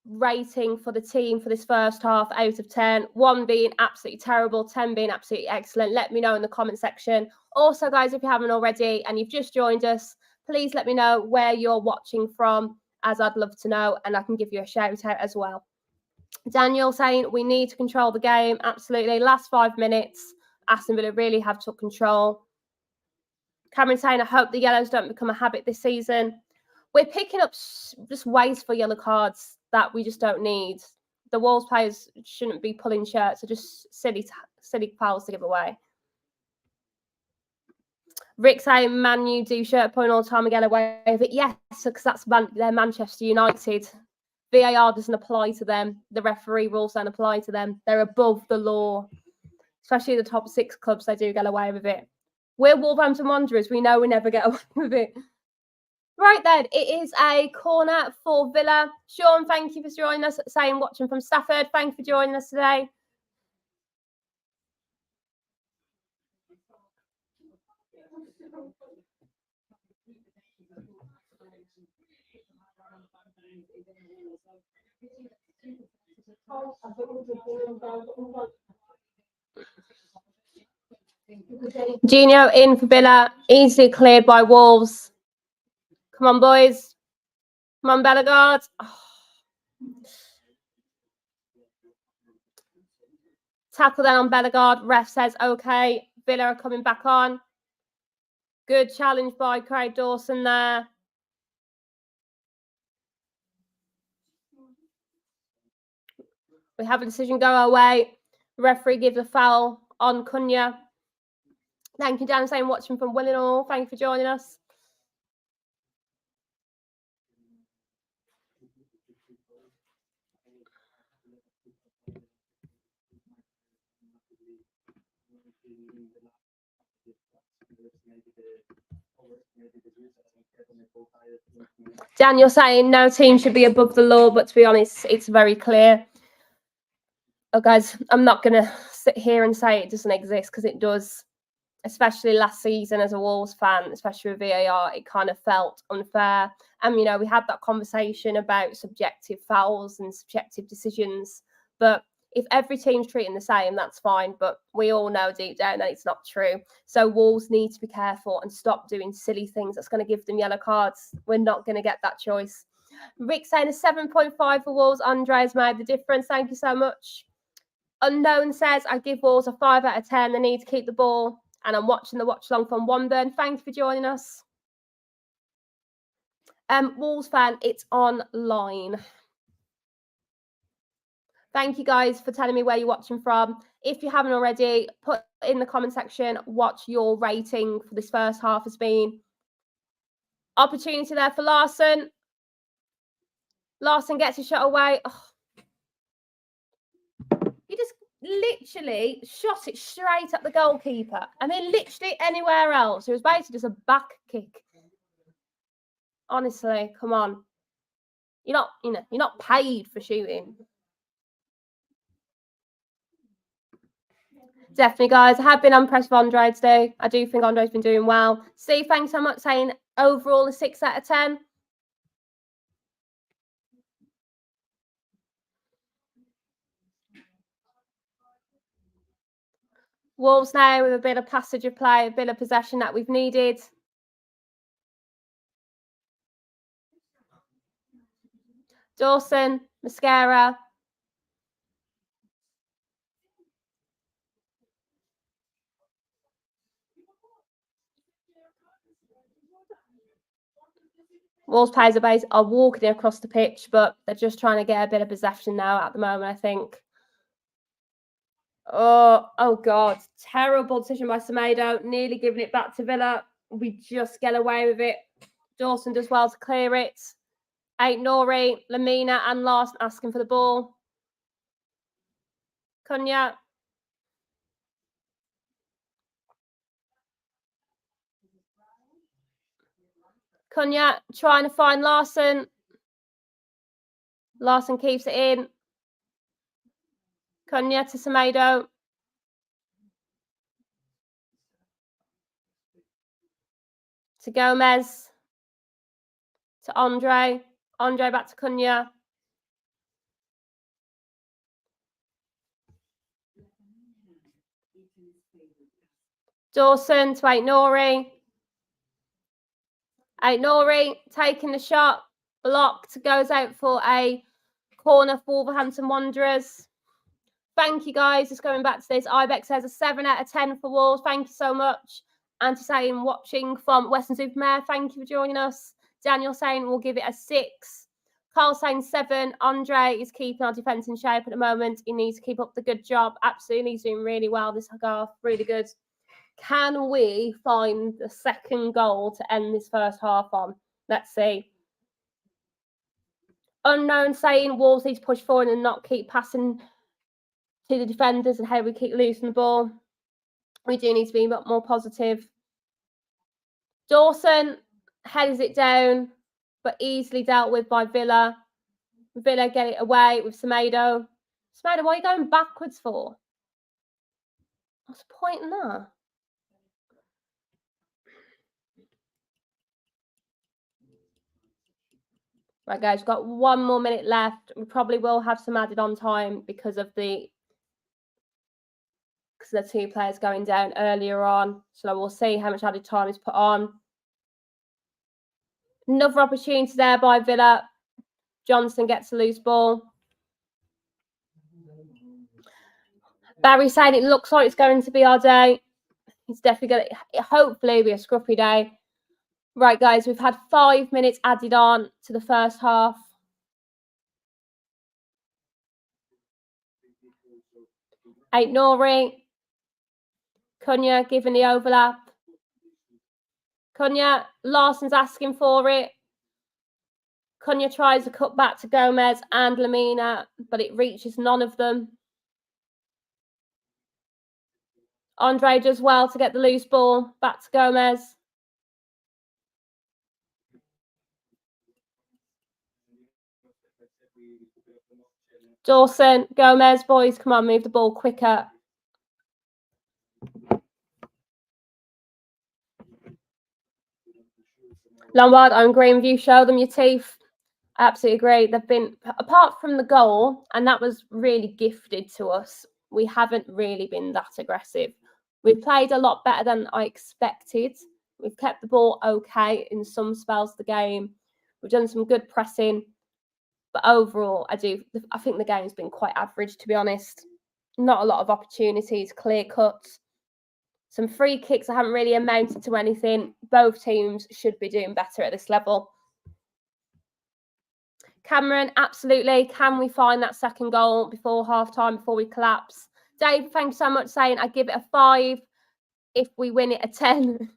rating for the team for this first half out of 10? 1 being absolutely terrible, 10 being absolutely excellent. Let me know in the comment section. Also, guys, if you haven't already and you've just joined us, please let me know where you're watching from, as I'd love to know, and I can give you a shout out as well. Daniel saying we need to control the game. Absolutely. Last 5 minutes, Aston Villa really have took control. Cameron saying, I hope the yellows don't become a habit this season. We're picking up just wasteful yellow cards that we just don't need. The Wolves players shouldn't be pulling shirts. They're just silly fouls to give away. Rick saying, Man U do shirt pulling all the time and get away with it. Yes, because they're Manchester United. VAR doesn't apply to them. The referee rules don't apply to them. They're above the law. Especially the top 6 clubs, they do get away with it. We're Wolverhampton Wanderers. We know we never get away with it. Right then, it is a corner for Villa. Sean, thank you for joining us. Saying watching from Stafford. Thank you for joining us today. Gino in for Villa, easily cleared by Wolves. Come on, boys. Come on, Bellegarde. Oh. Tackle down on Bellegarde. Ref says, okay. Villa are coming back on. Good challenge by Craig Dawson there. We have a decision go our way. Referee gives a foul on Cunha. Thank you, Dan, saying watching from Willenhall. Thank you for joining us. Dan, you're saying no team should be above the law, but to be honest, it's very clear. Oh, guys, I'm not going to sit here and say it doesn't exist, because it does. Especially last season as a Wolves fan, especially with VAR, it kind of felt unfair. And, you know, we had that conversation about subjective fouls and subjective decisions. But if every team's treating the same, that's fine. But we all know deep down that it's not true. So Wolves need to be careful and stop doing silly things that's going to give them yellow cards. We're not going to get that choice. Rick saying a 7.5 for Wolves. Andre's made the difference. Thank you so much. Unknown says, I give Wolves a 5 out of 10. They need to keep the ball. And I'm watching the watch along from Womburn. Thank you for joining us. Wolves fan, it's online. Thank you guys for telling me where you're watching from. If you haven't already, put in the comment section what your rating for this first half has been. Opportunity there for Larson. Larson gets his shot away. Oh. literally shot it straight at the goalkeeper. I mean, literally anywhere else. It was basically just a back kick. Honestly, come on. You're not paid for shooting. Definitely, guys. I have been impressed with Andre today. I do think Andre's been doing well. Steve, thanks so much, saying overall a 6 out of 10. Wolves now with a bit of passage of play, a bit of possession that we've needed. Dawson, Mascara. Wolves players are walking across the pitch, but they're just trying to get a bit of possession now at the moment, I think. Oh God. Terrible decision by Semedo. Nearly giving it back to Villa. We just get away with it. Dawson does well to clear it. Nori, Lamina and Larson asking for the ball. Cunha. Cunha trying to find Larson. Larson keeps it in. Cunha to Semedo. To Gomez. To Andre. Andre back to Cunha. Dawson to Nori. Nori taking the shot. Blocked. Goes out for a corner for Wolverhampton Wanderers. Thank you, guys. Just going back to this. Ibex says a 7 out of 10 for Wolves. Thank you so much. Anti saying watching from Western Supermare. Thank you for joining us. Daniel saying we'll give it a 6. Carl saying 7. Andre is keeping our defence in shape at the moment. He needs to keep up the good job. Absolutely. He's doing really well this half. Really good. Can we find the second goal to end this first half on? Let's see. Unknown saying Wolves need to push forward and not keep passing to the defenders and how we keep losing the ball. We do need to be a bit more positive. Dawson heads it down, but easily dealt with by Villa. Villa get it away with Semedo. Semedo, what are you going backwards for? What's the point in that? Right, guys, we've got 1 more minute left. We probably will have some added on time because the 2 players going down earlier on. So we'll see how much added time is put on. Another opportunity there by Villa. Johnson gets a loose ball. Barry saying it looks like it's going to be our day. It's definitely going to hopefully be a scruffy day. Right, guys, we've had 5 minutes added on to the first half. Nori. Cunha giving the overlap. Cunha, Larson's asking for it. Cunha tries to cut back to Gomez and Lamina, but it reaches none of them. Andre does well to get the loose ball back to Gomez. Dawson, Gomez, boys, come on, move the ball quicker. Lombard, I'm agreeing with you. Show them your teeth. Absolutely agree. They've been, apart from the goal, and that was really gifted to us, we haven't really been that aggressive. We've played a lot better than I expected. We've kept the ball okay in some spells of the game. We've done some good pressing. But overall, I think the game's been quite average, to be honest. Not a lot of opportunities, clear cuts. Some free kicks that haven't really amounted to anything. Both teams should be doing better at this level. Cameron, absolutely. Can we find that second goal before half-time, before we collapse? Dave, thank you so much, saying I give it a 5. If we win it, a 10.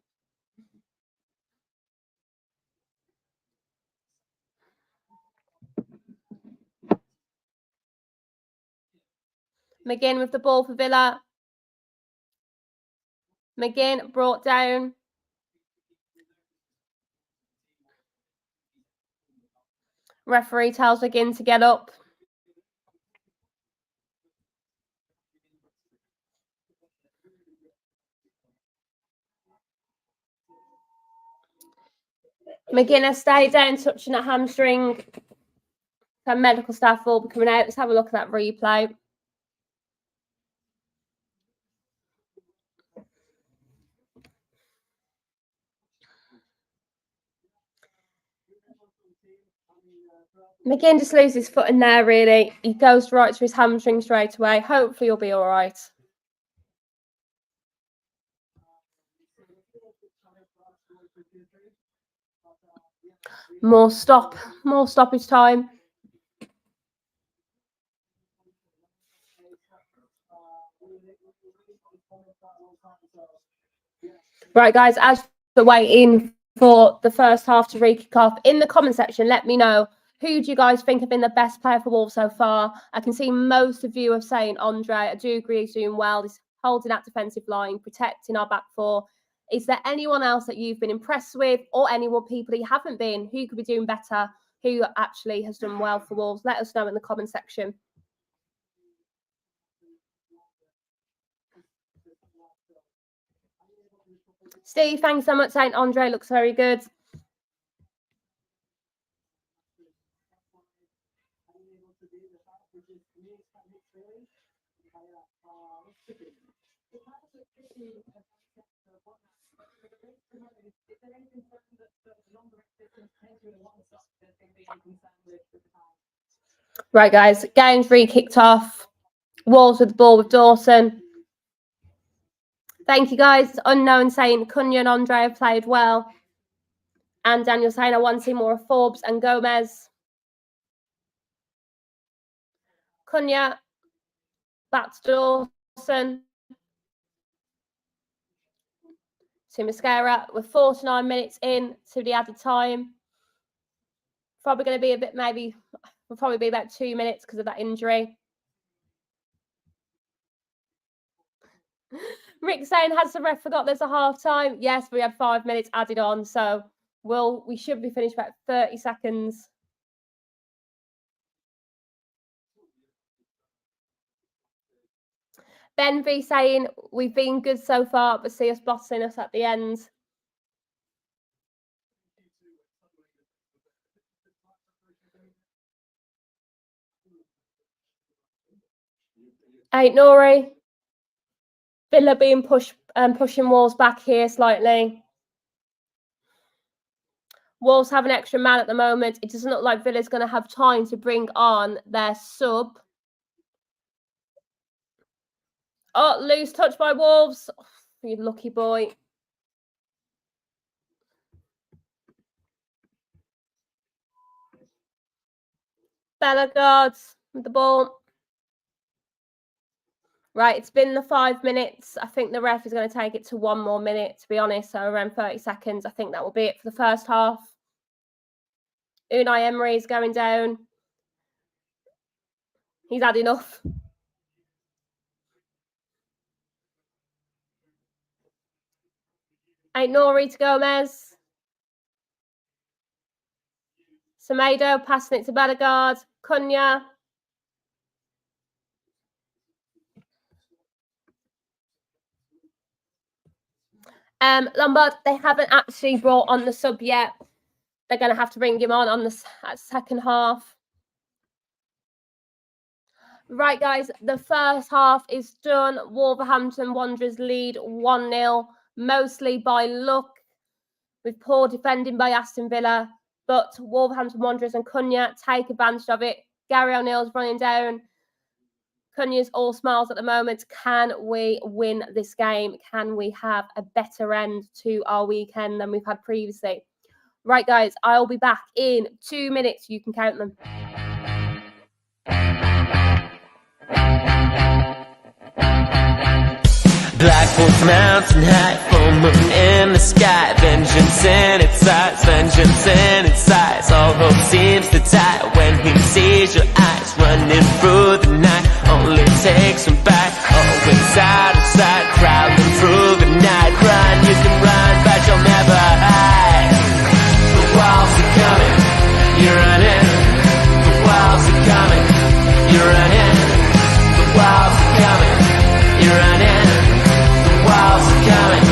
McGinn with the ball for Villa. McGinn brought down. Referee tells McGinn to get up. McGinn has stayed down, touching that hamstring. Some medical staff will be coming out. Let's have a look at that replay. McGinn just loses his foot in there, really. He goes right to his hamstring straight away. Hopefully he'll be all right. More stoppage time. Right, guys, as we're waiting for the first half to re-kick off, in the comment section, let me know, who do you guys think have been the best player for Wolves so far? I can see most of you are saying Andre. I do agree he's doing well. He's holding that defensive line, protecting our back four. Is there anyone else that you've been impressed with, or anyone people you haven't been, who could be doing better, who actually has done well for Wolves? Let us know in the comment section. Steve, thanks so much, saying Andre looks very good. Right, guys, game's re-kicked off. Wolves with the ball with Dawson. Thank you, guys. Unknown saying Cunha and Andre have played well. And Daniel saying I want to see more of Forbes and Gomez. Cunha, back to Dawson. To Mascara. We're 49 minutes in to the added time. Probably going to be a bit, will probably be about 2 minutes because of that injury. Rick saying, has the ref forgot there's a half time? Yes, we had 5 minutes added on, so we should be finished about 30 seconds. Ben V saying, we've been good so far, but see us bottling us at the end. Hey, Nori. Villa being pushing Wolves back here slightly. Wolves have an extra man at the moment. It doesn't look like Villa's going to have time to bring on their sub. Oh, loose touch by Wolves. Oh, you lucky boy. Bellegarde with the ball. Right, it's been the 5 minutes. I think the ref is going to take it to 1 more minute, to be honest. So around 30 seconds. I think that will be it for the first half. Unai Emery is going down. He's had enough. Ain't Nori to Gomez. Semedo passing it to Bellegarde. Cunha. Lombard, they haven't actually brought on the sub yet. They're going to have to bring him on the second half. Right, guys, the first half is done. Wolverhampton Wanderers lead 1-0, mostly by luck, with poor defending by Aston Villa. But Wolverhampton Wanderers and Cunha take advantage of it. Gary O'Neill's running down. Cunha's all smiles at the moment. Can we win this game? Can we have a better end to our weekend than we've had previously? Right, guys, I'll be back in 2 minutes. You can count them. Black Wolf mountain high, full moon in the sky. Vengeance in its eyes, vengeance in its eyes. All hope seems to die when he sees your eyes. running through the night. Only takes them back, always out of sight, prowling through the night. Run, you can run, but you'll never hide. The walls are coming, you're running. The walls are coming, you're running. The walls are coming, you're running. The walls are coming,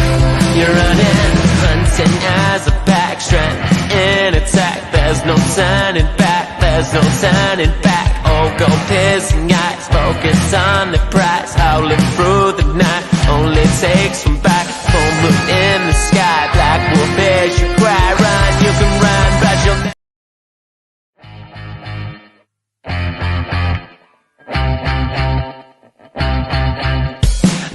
you're running. Hunting as a back, strength in attack. There's no turning back, there's no turning back. All go piercing eyes, focus on the prize. Howling through the night, only takes from back. Full moon in the sky, black wolf bears you cry. Run, you can run, but you'll never.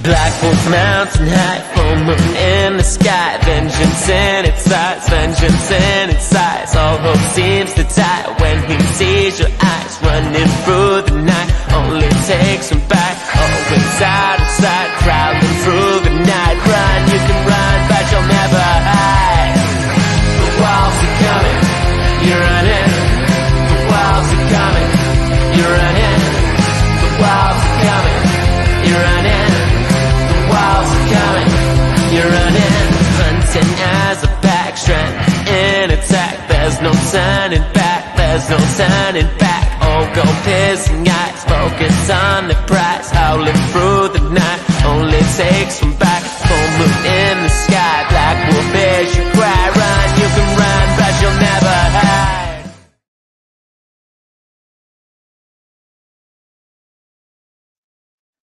Black wolf mountain high, full moon in the sky. Vengeance in its eyes, vengeance in its eyes. All hope seems to die when he sees your eyes. Running through the night, only takes him back. Always out of sight, prowling through the night. Run, you can run, but you'll never hide. The walls are coming, you're running. The walls are coming, you're running. The walls are coming, you're running. Walls are coming, you're running. Hunting as a back, strength in attack. There's no turning back, there's no turning back. All go piercing eyes, focus on the prize. Howling through the night, only takes from back. Full moon in the sky, black wolf bears you cry. Run, you can run, but you'll never hide.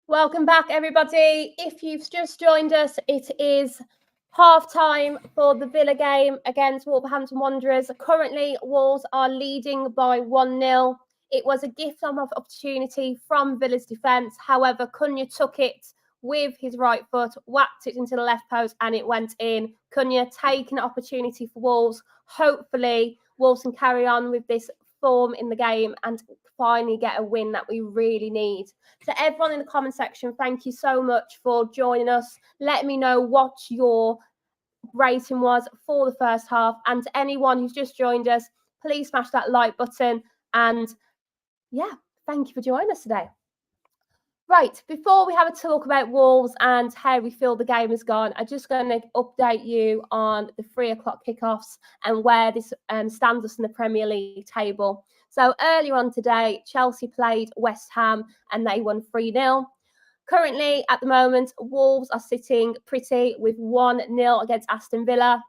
Welcome back, everybody. If you've just joined us, it is half-time for the Villa game against Wolverhampton Wanderers. Currently, Wolves are leading by 1-0. It was a gift of opportunity from Villa's defence. However, Cunha took it with his right foot, whacked it into the left post, and it went in. Cunha taking an opportunity for Wolves. Hopefully, Wolves can carry on with this form in the game and finally get a win that we really need. So everyone in the comment section, thank you so much for joining us. Let me know what your rating was for the first half. And to anyone who's just joined us, please smash that like button. And yeah, thank you for joining us today. Right, before we have a talk about Wolves and how we feel the game has gone, I'm just going to update you on the 3 o'clock kickoffs and where this stands us in the Premier League table. So earlier on today, Chelsea played West Ham and they won 3-0. Currently, at the moment, Wolves are sitting pretty with 1-0 against Aston Villa.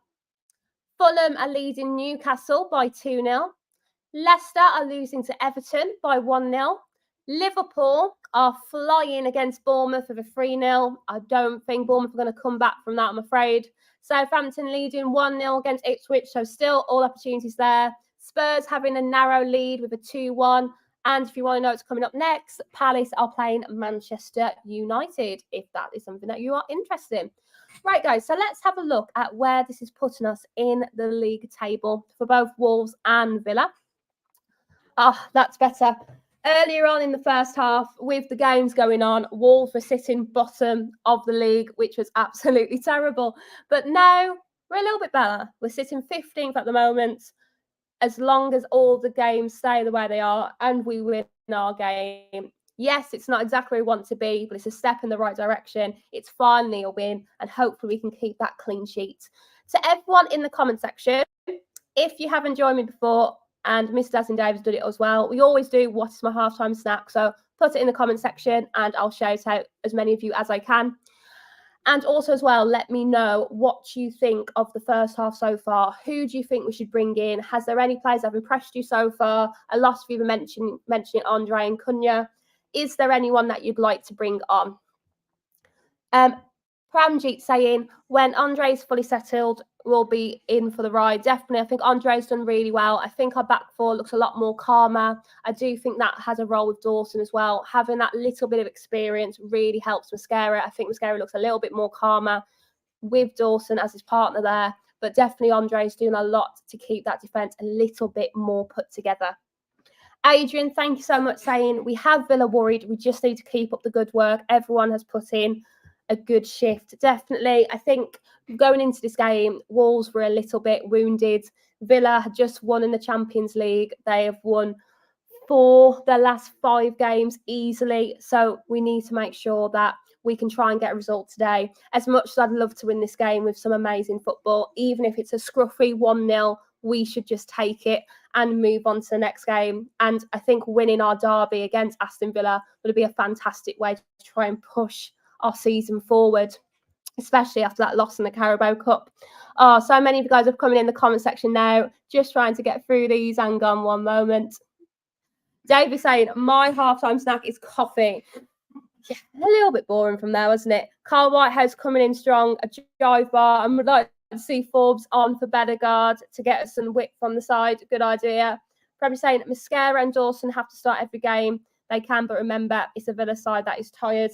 Fulham are leading Newcastle by 2-0. Leicester are losing to Everton by 1-0. Liverpool are flying against Bournemouth with a 3-0. I don't think Bournemouth are going to come back from that, I'm afraid. Southampton leading 1-0 against Ipswich, so still all opportunities there. Spurs having a narrow lead with a 2-1. And if you want to know what's coming up next, Palace are playing Manchester United, if that is something that you are interested in. Right, guys, so let's have a look at where this is putting us in the league table for both Wolves and Villa. That's better. Earlier on in the first half, with the games going on, Wolves were sitting bottom of the league, which was absolutely terrible. But now we're a little bit better. We're sitting 15th at the moment. As long as all the games stay the way they are and we win our game. Yes, it's not exactly where we want to be, but it's a step in the right direction. It's finally a win, and hopefully we can keep that clean sheet. To everyone in the comment section, if you haven't joined me before, and Mr. Dazzling Davis did it as well, we always do what is my halftime snack. So put it in the comment section and I'll shout out as many of you as I can. And also as well, let me know what you think of the first half so far. Who do you think we should bring in? Has there any players that have impressed you so far? A lot of you were mentioning Andre and Cunha. Is there anyone that you'd like to bring on? Pramjeet saying, when Andre is fully settled, we'll be in for the ride. Definitely, I think Andre's done really well. I think our back four looks a lot more calmer. I do think that has a role with Dawson as well. Having that little bit of experience really helps Mascara. I think Mascara looks a little bit more calmer with Dawson as his partner there. But definitely Andre's doing a lot to keep that defence a little bit more put together. Adrian, thank you so much, saying we have Villa worried. We just need to keep up the good work. Everyone has put in a good shift. Definitely, I think going into this game, Wolves were a little bit wounded. Villa had just won in the Champions League. They have won 4 their last 5 games easily. So we need to make sure that we can try and get a result today. As much as I'd love to win this game with some amazing football, even if it's a scruffy 1-0, we should just take it and move on to the next game. And I think winning our derby against Aston Villa would be a fantastic way to try and push our season forward, especially after that loss in the Carabao Cup. Oh, so many of you guys are coming in the comment section now, just trying to get through these. Hang on one moment. Dave is saying, my halftime snack is coffee. Yeah, a little bit boring from there, wasn't it? Carl Whitehouse coming in strong, a dive bar. I would like to see Forbes on for Bedegaard to get us some width from the side. Good idea. Probably saying Mascara and Dawson have to start every game. They can, but remember, it's a Villa side that is tired.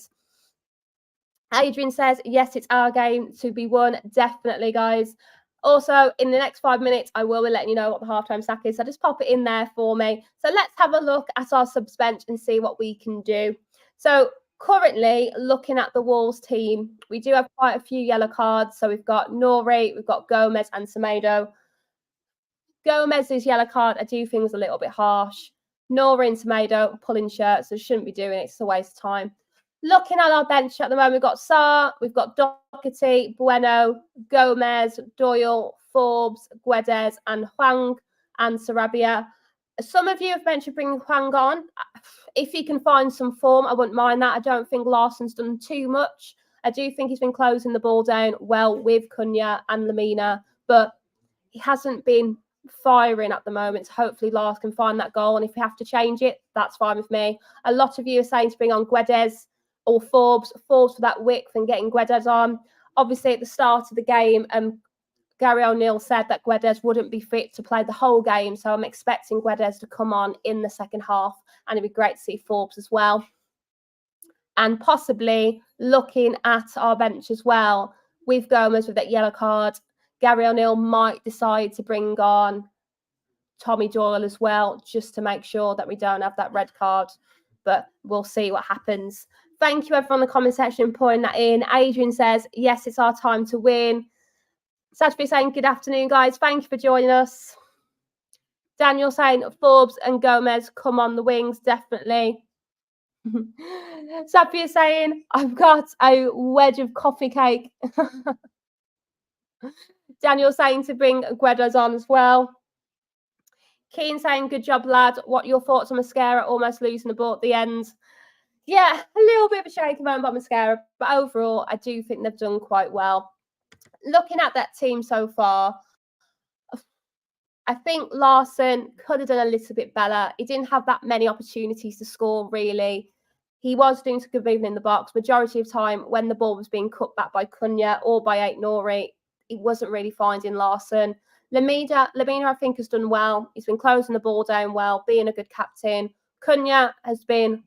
Adrian says, yes, it's our game to be won. Definitely, guys. Also, in the next 5 minutes, I will be letting you know what the halftime sack is. So just pop it in there for me. So let's have a look at our subs bench and see what we can do. So currently, looking at the Wolves team, we do have quite a few yellow cards. So we've got Nori, we've got Gomez and Semedo. Gomez's yellow card, I do think, was a little bit harsh. Nori and Semedo pulling shirts, so shouldn't be doing it. It's a waste of time. Looking at our bench at the moment, we've got Sarr, we've got Doherty, Bueno, Gomez, Doyle, Forbes, Guedes, and Hwang and Sarabia. Some of you have mentioned bringing Hwang on. If he can find some form, I wouldn't mind that. I don't think Larsson's done too much. I do think he's been closing the ball down well with Cunha and Lamina, but he hasn't been firing at the moment. So hopefully Lars can find that goal, and if we have to change it, that's fine with me. A lot of you are saying to bring on Guedes or Forbes for that width and getting Guedes on. Obviously, at the start of the game, Gary O'Neill said that Guedes wouldn't be fit to play the whole game, so I'm expecting Guedes to come on in the second half, and it'd be great to see Forbes as well. And possibly looking at our bench as well, with Gomez with that yellow card, Gary O'Neill might decide to bring on Tommy Doyle as well, just to make sure that we don't have that red card, but we'll see what happens. Thank you, everyone in the comment section, putting that in. Adrian says, yes, it's our time to win. Sajbi saying, good afternoon, guys. Thank you for joining us. Daniel saying, Forbes and Gomez come on the wings, definitely. Sajbi is saying, I've got a wedge of coffee cake. Daniel saying to bring Guedes on as well. Keane saying, good job, lad. What are your thoughts on Mascara almost losing the ball at the end? Yeah, a little bit of a shaky moment by Mascara, but overall, I do think they've done quite well. Looking at that team so far, I think Larsson could have done a little bit better. He didn't have that many opportunities to score, really. He was doing some good movement in the box. Majority of time, when the ball was being cut back by Cunha or by Nori, he wasn't really finding Larsson. Lamina, I think, has done well. He's been closing the ball down well, being a good captain. Cunha has been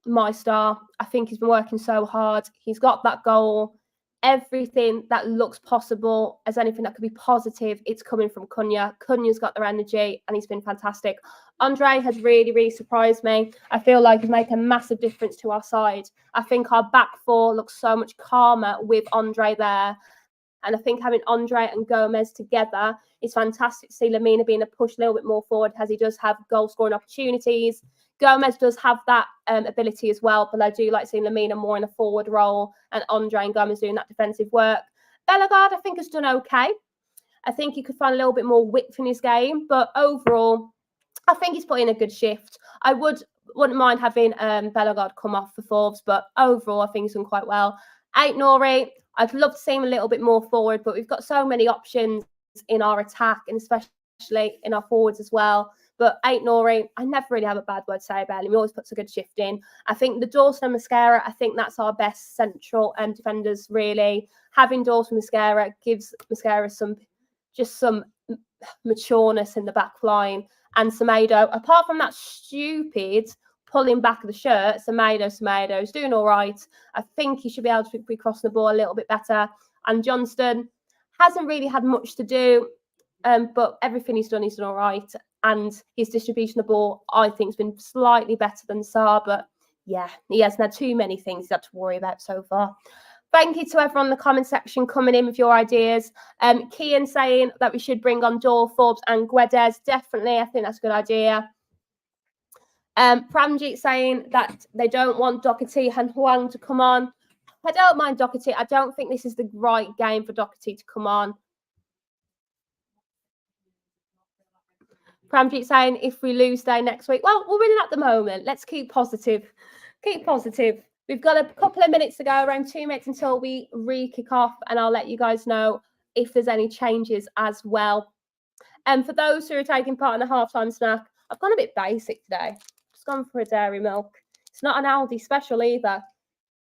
my star. I think he's been working so hard. He's got that goal. Everything that looks possible as anything that could be positive, it's coming from Cunha. Cunha's got their energy and he's been fantastic. Andre has really, really surprised me. I feel like he's making a massive difference to our side. I think our back four looks so much calmer with Andre there. And I think having Andre and Gomez together is fantastic to see. Lamina being a push a little bit more forward as he does have goal scoring opportunities. Gomez does have that ability as well, but I do like seeing Lamina more in a forward role and Andre and Gomez doing that defensive work. Bellegarde, I think, has done okay. I think he could find a little bit more width in his game, but overall, I think he's put in a good shift. I wouldn't mind having Bellegarde come off for Forbes, but overall, I think he's done quite well. Nori, I'd love to see him a little bit more forward, but we've got so many options in our attack and especially in our forwards as well. But Nori, I never really have a bad word to say about him. He always puts a good shift in. I think the Dawson and Mascara, I think that's our best central defenders, really. Having Dawson and Mascara gives Mascara some matureness in the back line. And Semedo, apart from that stupid pulling back of the shirt, Semedo is doing all right. I think he should be able to be crossing the ball a little bit better. And Johnston hasn't really had much to do, but everything he's done all right. And his distribution of the ball, I think, has been slightly better than Sarr. But yeah, he hasn't had too many things he's had to worry about so far. Thank you to everyone in the comment section coming in with your ideas. Kian saying that we should bring on Doyle, Forbes and Guedes. Definitely, I think that's a good idea. Pramjit saying that they don't want Doherty and Huang to come on. I don't mind Doherty. I don't think this is the right game for Doherty to come on. Pramjit saying if we lose day next week, well, we're winning at the moment. Let's keep positive. Keep positive. We've got a couple of minutes to go, around 2 minutes until we re-kick off, and I'll let you guys know if there's any changes as well. And for those who are taking part in the halftime snack, I've gone a bit basic today. Just gone for a dairy milk. It's not an Aldi special either.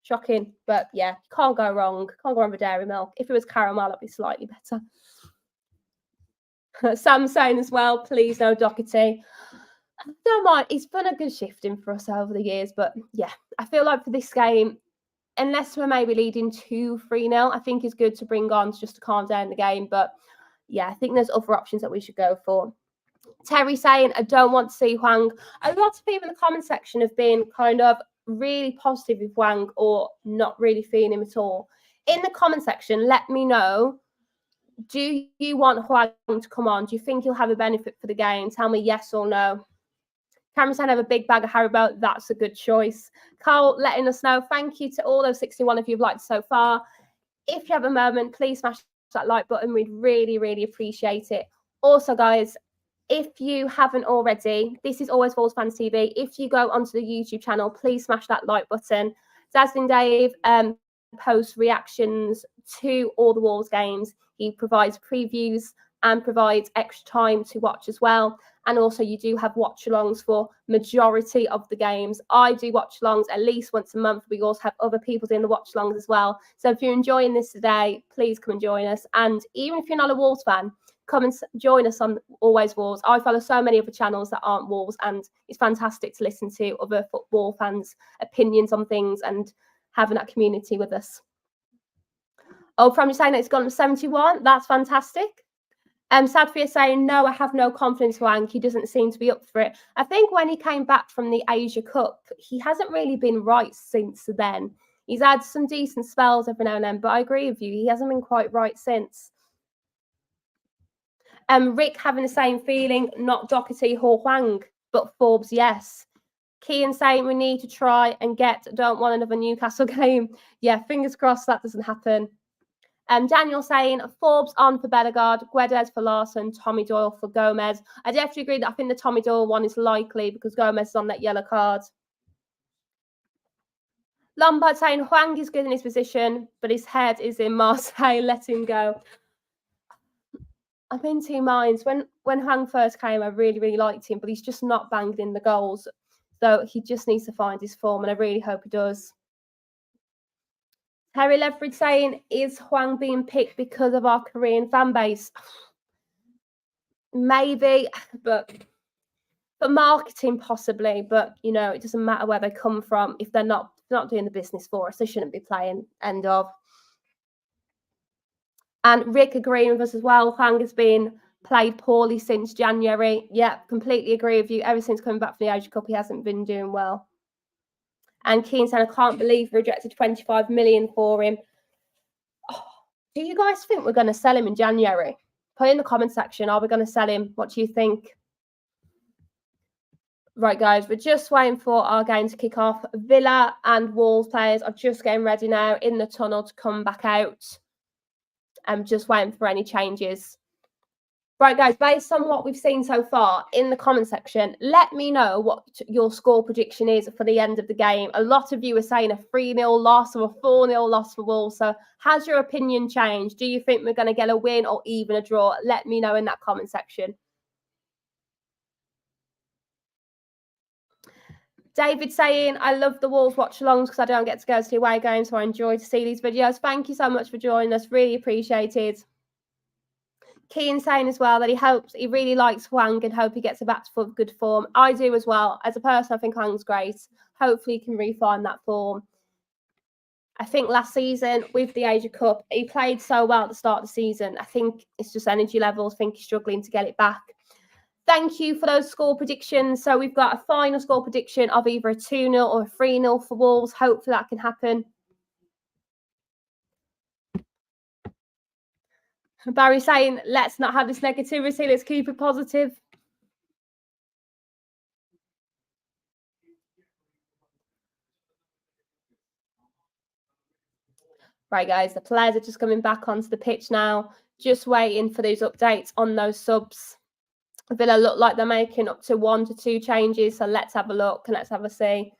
Shocking, but yeah, can't go wrong. Can't go wrong with dairy milk. If it was caramel, it'd be slightly better. Sam saying as well, please no Doherty. Don't mind. He's done a good shifting for us over the years, but yeah, I feel like for this game, unless we're maybe leading 2-3-0, I think it's good to bring on just to calm down the game. But yeah, I think there's other options that we should go for. Terry saying, I don't want to see Huang. A lot of people in the comment section have been kind of really positive with Huang or not really feeling him at all. In the comment section, let me know. Do you want Huang to come on? Do you think he'll have a benefit for the game? Tell me yes or no. Cameron saying, have a big bag of Haribo. That's a good choice. Carl letting us know. Thank you to all those 61 of you who've liked so far. If you have a moment, please smash that like button. We'd really, really appreciate it. Also, guys, if you haven't already, this is Always Wolves Fans TV. If you go onto the YouTube channel, please smash that like button. Dazzling Dave posts reactions to all the Wolves games. He provides previews and provides extra time to watch as well. And also you do have watch-alongs for majority of the games. I do watch-alongs at least once a month. We also have other people doing the watch-alongs as well. So if you're enjoying this today, please come and join us. And even if you're not a Wolves fan, come and join us on Always Wolves. I follow so many other channels that aren't Wolves, and it's fantastic to listen to other football fans' opinions on things and having that community with us. Oh, from you saying that it's gone to 71. That's fantastic. Sadfia saying, no, I have no confidence in Huang. He doesn't seem to be up for it. I think when he came back from the Asia Cup, he hasn't really been right since then. He's had some decent spells every now and then, but I agree with you. He hasn't been quite right since. Rick having the same feeling, not Doherty or Huang, but Forbes, yes. Kean saying we need to try and don't want another Newcastle game. Yeah, fingers crossed that doesn't happen. Daniel saying Forbes on for Bellegarde, Guedes for Larson, Tommy Doyle for Gomez. I definitely agree that I think the Tommy Doyle one is likely because Gomez is on that yellow card. Lombard saying Huang is good in his position, but his head is in Marseille. Let him go. I'm in two minds. When Huang first came, I really, really liked him, but he's just not banged in the goals. So he just needs to find his form, and I really hope he does. Harry Leverage saying, is Huang being picked because of our Korean fan base? Maybe, but for marketing possibly. But, you know, it doesn't matter where they come from. If they're not doing the business for us, they shouldn't be playing. End of. And Rick agreeing with us as well. Huang has been played poorly since January. Yeah, completely agree with you. Ever since coming back from the Asia Cup, he hasn't been doing well. And Keane saying, I can't believe we rejected 25 million for him. Oh, do you guys think we're going to sell him in January? Put in the comment section, are we going to sell him? What do you think? Right, guys, we're just waiting for our game to kick off. Villa and Wolves players are just getting ready now in the tunnel to come back out. I'm just waiting for any changes. Right, guys, based on what we've seen so far in the comment section, let me know what your score prediction is for the end of the game. A lot of you are saying a 3-0 loss or a 4-0 loss for Wolves. So has your opinion changed? Do you think we're going to get a win or even a draw? Let me know in that comment section. David saying, I love the Wolves watch-alongs because I don't get to go to the away games, so I enjoy to see these videos. Thank you so much for joining us. Really appreciated. Kean saying as well that he really likes Huang and hope he gets back to good form. I do as well. As a person, I think Huang's great. Hopefully he can refine that form. I think last season with the Asia Cup, he played so well at the start of the season. I think it's just energy levels. I think he's struggling to get it back. Thank you for those score predictions. So we've got a final score prediction of either a 2-0 or a 3-0 for Wolves. Hopefully that can happen. Barry saying, let's not have this negativity. Let's keep it positive. Right, guys, the players are just coming back onto the pitch now, just waiting for those updates on those subs. Villa look like they're making up to 1 to 2 changes, so let's have a look and let's have a see.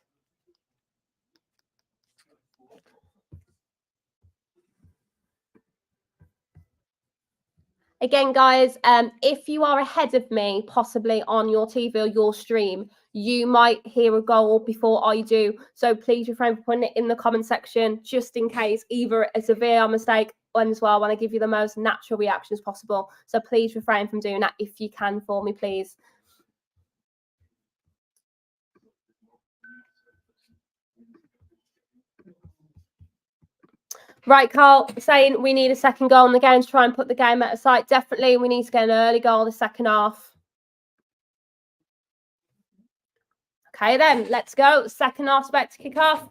Again, guys, if you are ahead of me, possibly on your TV or your stream, you might hear a goal before I do. So please refrain from putting it in the comment section, just in case either it's a VAR mistake and as well, I want to give you the most natural reactions possible. So please refrain from doing that if you can for me, please. Right, Carl, saying we need a second goal in the game to try and put the game at a sight. Definitely, we need to get an early goal in the second half. Okay, then, let's go. Second half's about to kick off.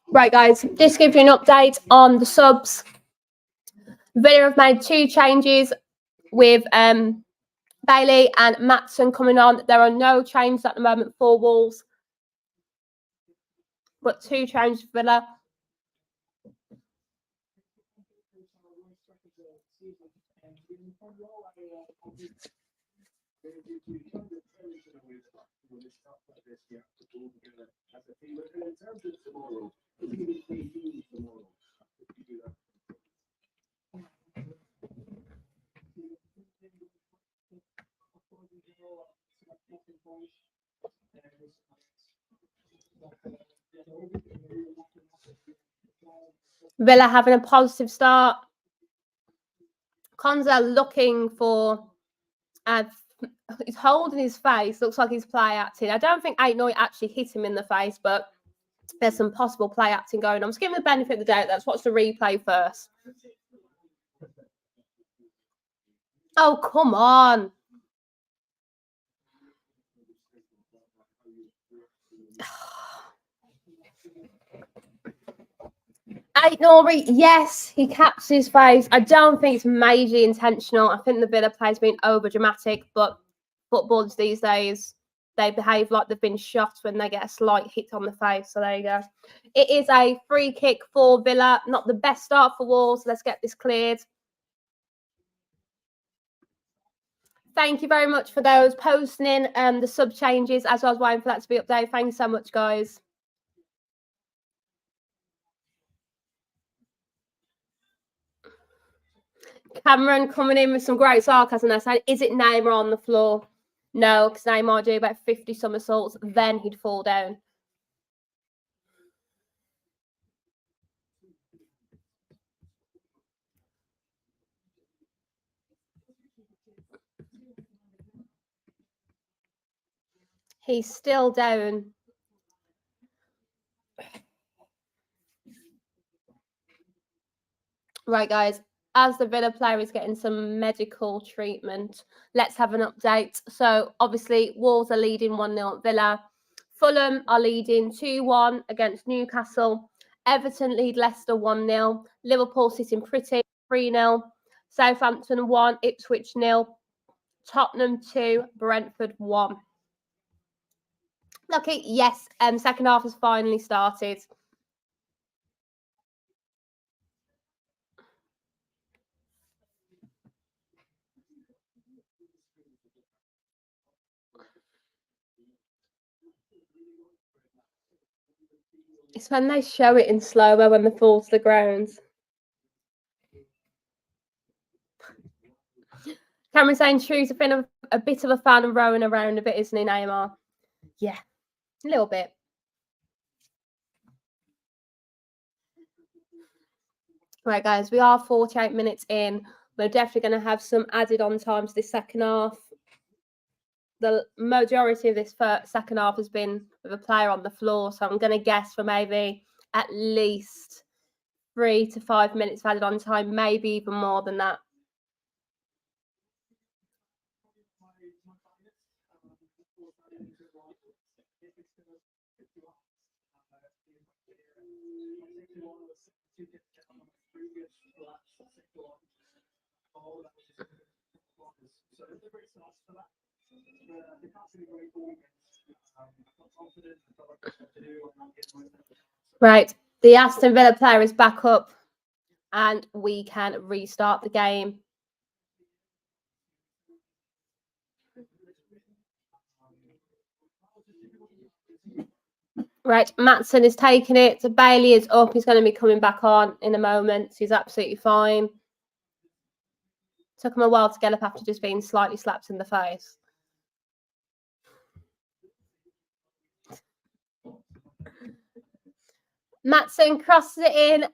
Right, guys, just give you an update on the subs. Villa have made 2 changes with Bailey and Matson coming on. There are no changes at the moment for Wolves, but 2 changes for Villa. Villa having a positive start. Konza looking for, he's holding his face. Looks like he's play acting. I don't think Aitnoy actually hit him in the face, but there's some possible play acting going on. Let's give him the benefit of the doubt. Let's watch the replay first. Oh, come on. Aitnoy, yes, he caps his face. I don't think it's majorly intentional. I think the Villa play's been over dramatic, but footballers these days, they behave like they've been shot when they get a slight hit on the face. So there you go. It is a free kick for Villa. Not the best start for Wolves. Let's get this cleared. Thank you very much for those posting in the sub changes as I was waiting for that to be updated. Thank you so much, guys. Cameron coming in with some great sarcasm there, saying, is it Neymar on the floor? No, because Neymar do about 50 somersaults, then he'd fall down. He's still down. Right, guys. As the Villa player is getting some medical treatment, let's have an update. So, obviously, Wolves are leading 1-0 at Villa. Fulham are leading 2-1 against Newcastle. Everton lead Leicester 1-0. Liverpool sitting pretty 3-0. Southampton 1, Ipswich 0. Tottenham 2, Brentford 1. Okay, yes, second half has finally started. It's when they show it in slow-mo when they fall to the ground. Cameron saying Shrew's been a bit of a fan and rowing around a bit, isn't he, Neymar? Yeah, a little bit. Right, guys, we are 48 minutes in. We're definitely going to have some added on time to this second half. The majority of this second half has been with a player on the floor, so I'm going to guess for maybe at least 3 to 5 minutes of added on time, maybe even more than that. Right, the Aston Villa player is back up and we can restart the game. Right, Matson is taking it. So Bailey is up. He's going to be coming back on in a moment. He's absolutely fine. Took him a while to get up after just being slightly slapped in the face. Matson crosses it in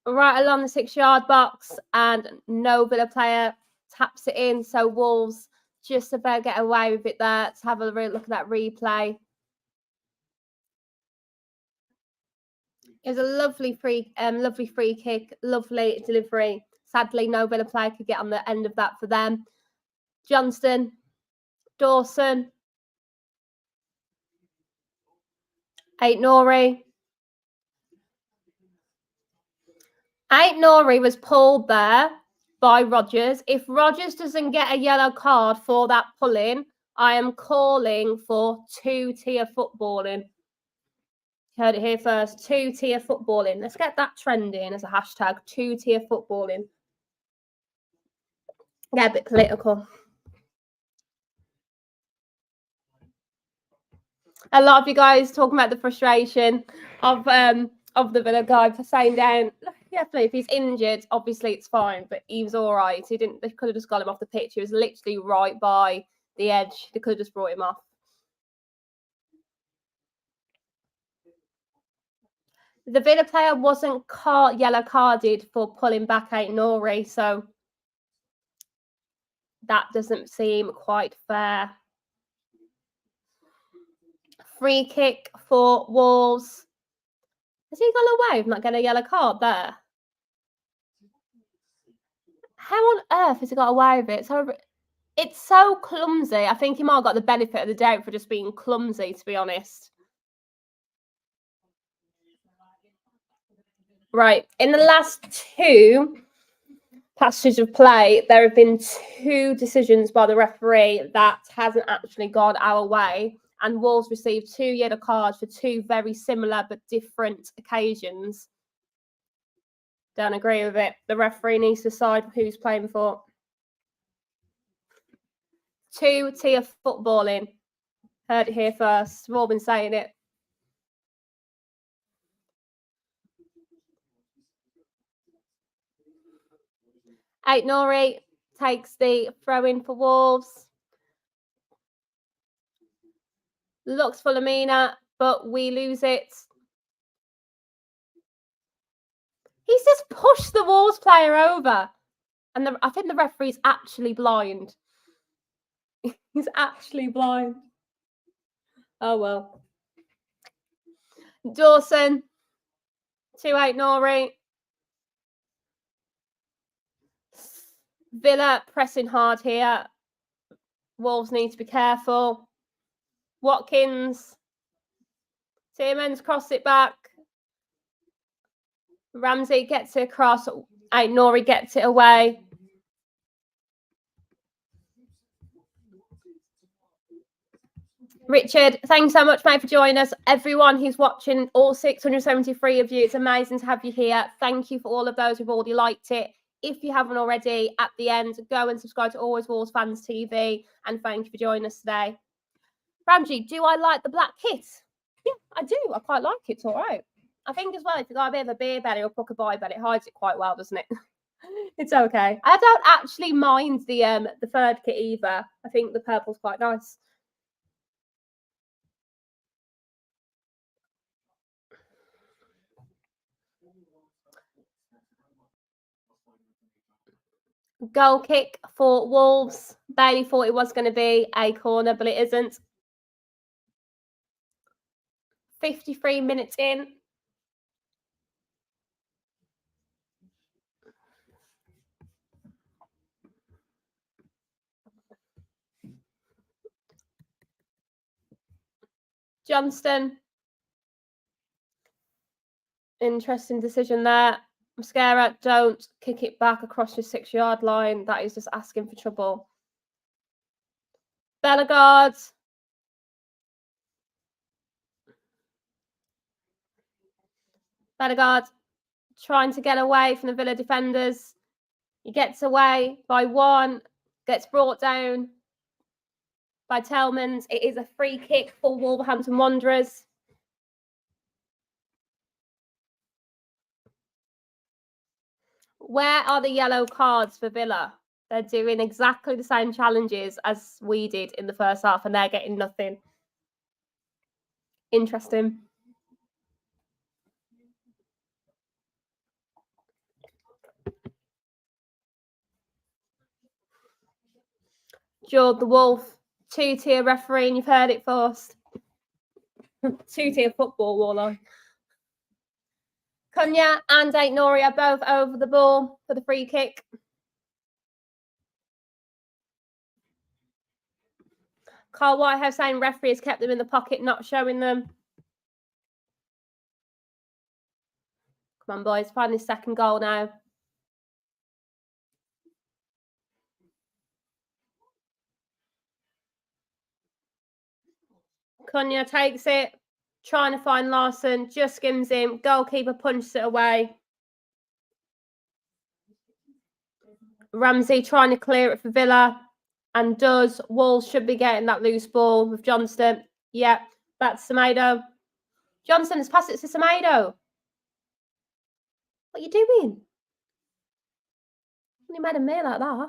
right along the 6-yard box and no Villa player taps it in. So Wolves just about get away with it there. Let's have a look at that replay. It was a lovely free kick, lovely delivery. Sadly, no Villa player could get on the end of that for them. Johnston, Dawson, Aït-Nouri. Aït-Nouri was pulled there by Rodgers. If Rodgers doesn't get a yellow card for that pulling, I am calling for 2-tier footballing. Heard it here first. 2-tier footballing. Let's get that trending as a hashtag. 2-tier footballing. Get a bit political. A lot of you guys talking about the frustration of the Villa guy for saying down. Yeah, if he's injured, obviously it's fine, but he was all right. They could have just got him off the pitch. He was literally right by the edge. They could have just brought him off. The Villa player wasn't yellow carded for pulling back Aït-Nouri, so that doesn't seem quite fair. Free kick for Wolves. Has he gone away with not getting a yellow card there? How on earth has he got away with it? So it's so clumsy. I think he might have got the benefit of the doubt for just being clumsy, to be honest. Right, in the last 2 passages of play, there have been 2 decisions by the referee that hasn't actually gone our way, and Wolves received 2 yellow cards for 2 very similar but different occasions. Don't agree with it. The referee needs to decide who's playing for. 2-tier footballing. Heard it here first. We've all been saying it. Aït-Nouri takes the throw in for Wolves. Looks for Lamina, but we lose it. He's just pushed the Wolves player over. And I think the referee's actually blind. He's actually blind. Oh, well. Dawson to Aït-Nouri. Villa pressing hard here. Wolves need to be careful. Watkins. Timmins cross it back. Ramsey gets it across. Aït-Nouri gets it away. Richard, thanks so much, mate, for joining us. Everyone who's watching, all 673 of you, it's amazing to have you here. Thank you for all of those who've already liked it. If you haven't already, at the end, go and subscribe to Always Wolves Fans TV. And thank you for joining us today. Ramsey, do I like the black kit? Yeah, I do. I quite like it. It's all right. I think as well, if you've got a bit of a beer belly or pucker boy belly, it hides it quite well, doesn't it? It's okay. I don't actually mind the 3rd kit either. I think the purple's quite nice. Goal kick for Wolves. Bailey thought it was going to be a corner, but it isn't. 53 minutes in. Johnston. Interesting decision there. Mascara, don't kick it back across your 6-yard line. That is just asking for trouble. Bellegarde. Bellegarde trying to get away from the Villa defenders. He gets away by one, gets brought down by Tillmans. It is a free kick for Wolverhampton Wanderers. Where are the yellow cards for Villa? They're doing exactly the same challenges as we did in the first half, and they're getting nothing. Interesting. George the Wolf, two-tier referee, and you've heard it first. Two-tier football, Warlock. Cunha and Aitnouri are both over the ball for the free kick. Carl Whitehouse saying referee has kept them in the pocket, not showing them. Come on, boys, find this second goal now. Cunha takes it, trying to find Larson, just skims him. Goalkeeper punches it away. Ramsey trying to clear it for Villa, and does. Wolves should be getting that loose ball with Johnston. Yeah, that's Semedo. Johnston has passed it to Semedo. What are you doing? You made a meal like that.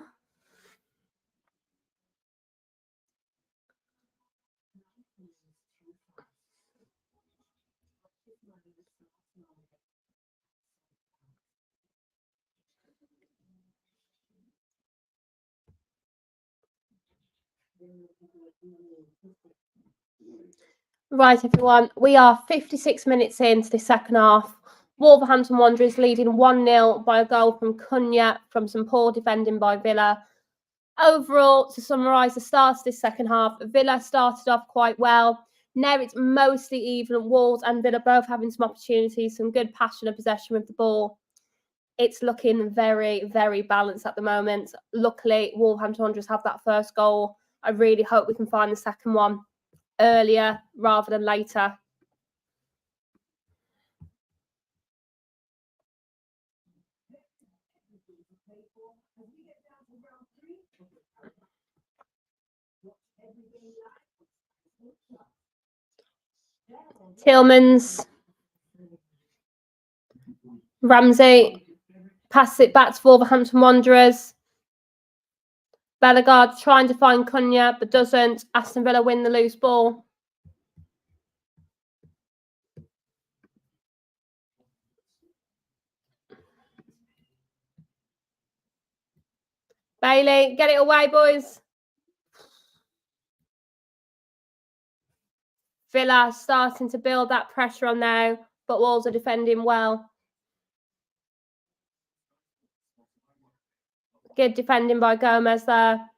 Right, everyone, we are 56 minutes into the second half. Wolverhampton Wanderers leading 1-0 by a goal from Cunha from some poor defending by Villa. Overall, to summarise the start of this second half, Villa started off quite well. Now it's mostly even. Wolves and Villa both having some opportunities, some good passion and possession with the ball. It's looking very, very balanced at the moment. Luckily, Wolverhampton Wanderers have that first goal. I really hope we can find the second one earlier rather than later. Tillmans. Ramsey passes it back to Wolverhampton Wanderers. Bellegarde trying to find Cunha, but doesn't. Aston Villa win the loose ball. Bailey, get it away, boys. Villa starting to build that pressure on now, but Wolves are defending well. Good defending by Gomez there.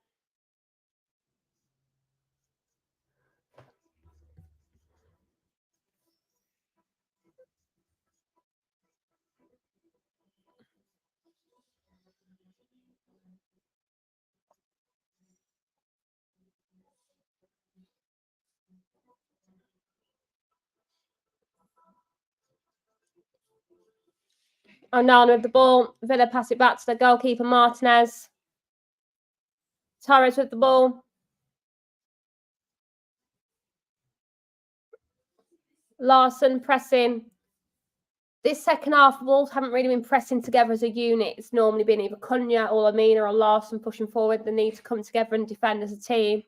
Onana with the ball. Villa pass it back to the goalkeeper, Martinez. Torres with the ball. Larson pressing. This second half, Wolves haven't really been pressing together as a unit. It's normally been either Cunha or Lamina or Larson pushing forward. They need to come together and defend as a team.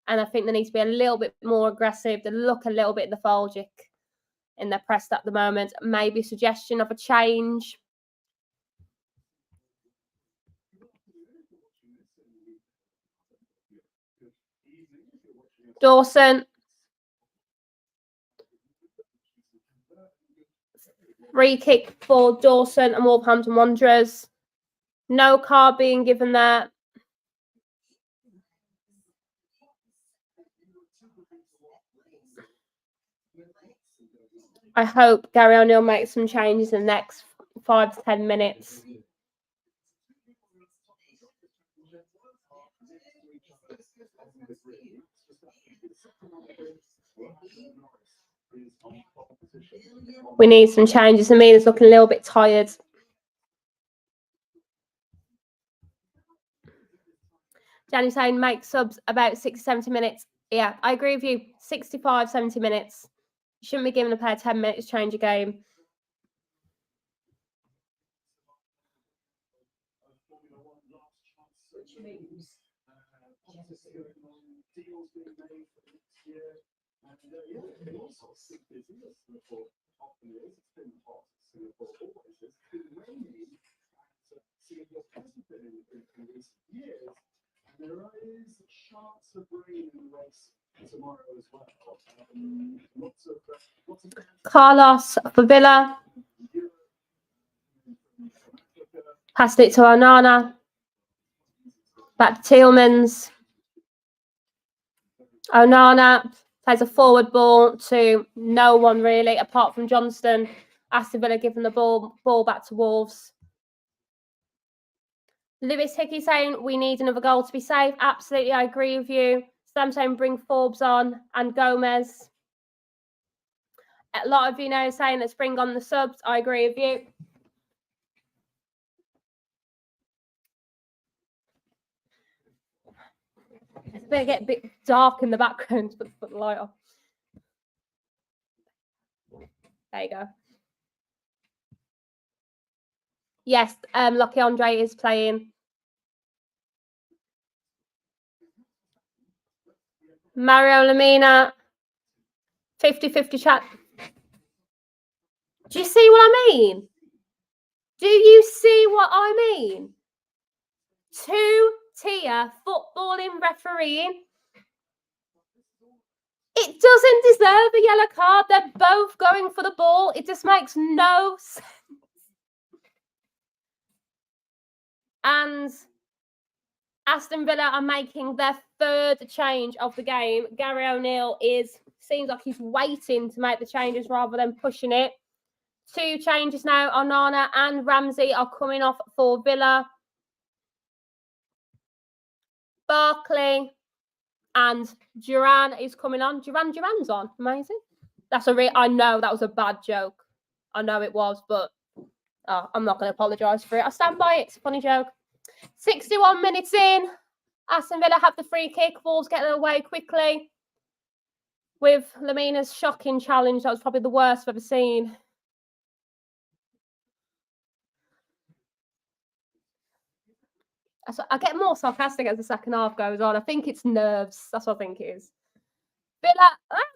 And I think they need to be a little bit more aggressive. They look a little bit lethargic in their press at the moment. Maybe a suggestion of a change. Dawson. Free kick for Dawson and Wolverhampton Wanderers. No card being given there. I hope Gary O'Neill makes some changes in the next 5 to 10 minutes. We need some changes. Amina's looking a little bit tired. Danny saying make subs about 60, 70 minutes. Yeah, I agree with you. 65, 70 minutes. You shouldn't be giving a player 10 minutes to change a game. There is a chance of rain in the race tomorrow as well. Lots of Carlos for Villa. Passed it to Onana. Back to Tielemans. Onana plays a forward ball to no one really, apart from Johnston. Aston Villa giving the ball back to Wolves. Lewis Hickey saying we need another goal to be safe. Absolutely, I agree with you. Sam saying bring Forbes on and Gomez. A lot of you know saying let's bring on the subs. I agree with you. It's going to get a bit dark in the background, but put the light off. There you go. Yes, Lucky Andre is playing. Mario Lamina, 50-50 chat. Do you see what I mean? Do you see what I mean? Two-tier footballing refereeing. It doesn't deserve a yellow card. They're both going for the ball. It just makes no sense. And Aston Villa are making their third change of the game. Gary O'Neill seems like he's waiting to make the changes rather than pushing it. Two changes now. Onana and Ramsey are coming off for Villa. Barkley and Duran is coming on. Duran's on. Amazing. I know that was a bad joke. I know it was, but I'm not going to apologise for it. I stand by it. It's a funny joke. 61 minutes in. Aston Villa have the free kick. Wolves get it away quickly. With Lamina's shocking challenge. That was probably the worst I've ever seen. I get more sarcastic as the second half goes on. I think it's nerves. That's what I think it is. Villa,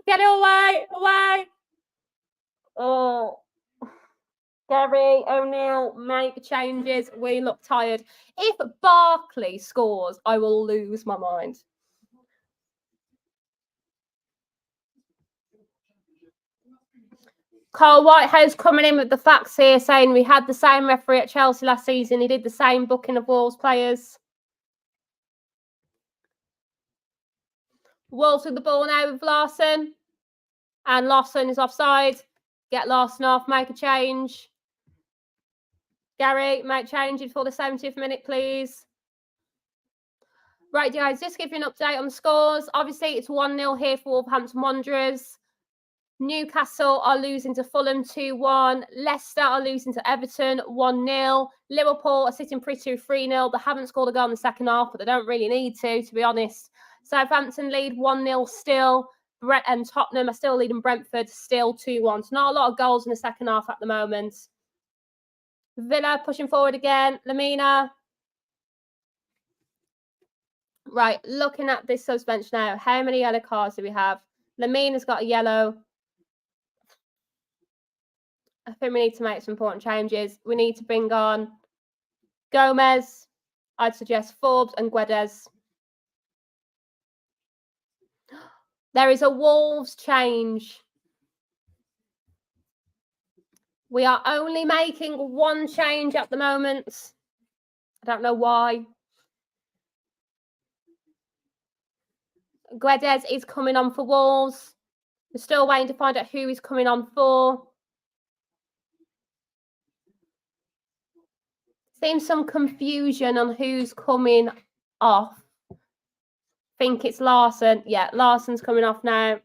get it away. Oh. Gary O'Neill, make changes. We look tired. If Barkley scores, I will lose my mind. Carl Whitehouse coming in with the facts here, saying we had the same referee at Chelsea last season. He did the same booking of Wolves players. Wolves with the ball now with Larson. And Larson is offside. Get Larson off, make a change. Gary, make changes for the 70th minute, please. Right, guys, just give you an update on the scores. Obviously, it's 1-0 here for Wolverhampton Wanderers. Newcastle are losing to Fulham 2-1. Leicester are losing to Everton 1-0. Liverpool are sitting pretty 3-0. They haven't scored a goal in the second half, but they don't really need to be honest. Southampton lead 1-0 still. Brett and Tottenham are still leading Brentford still 2-1. So not a lot of goals in the second half at the moment. Villa pushing forward again. Lamina. Right, looking at this suspension now. How many yellow cards do we have? Lamina's got a yellow. I think we need to make some important changes. We need to bring on Gomez. I'd suggest Forbes and Guedes. There is a Wolves change. We are only making one change at the moment. I don't know why. Guedes is coming on for Wolves. We're still waiting to find out who he's coming on for. Seems some confusion on who's coming off. I think it's Larson. Yeah, Larson's coming off now.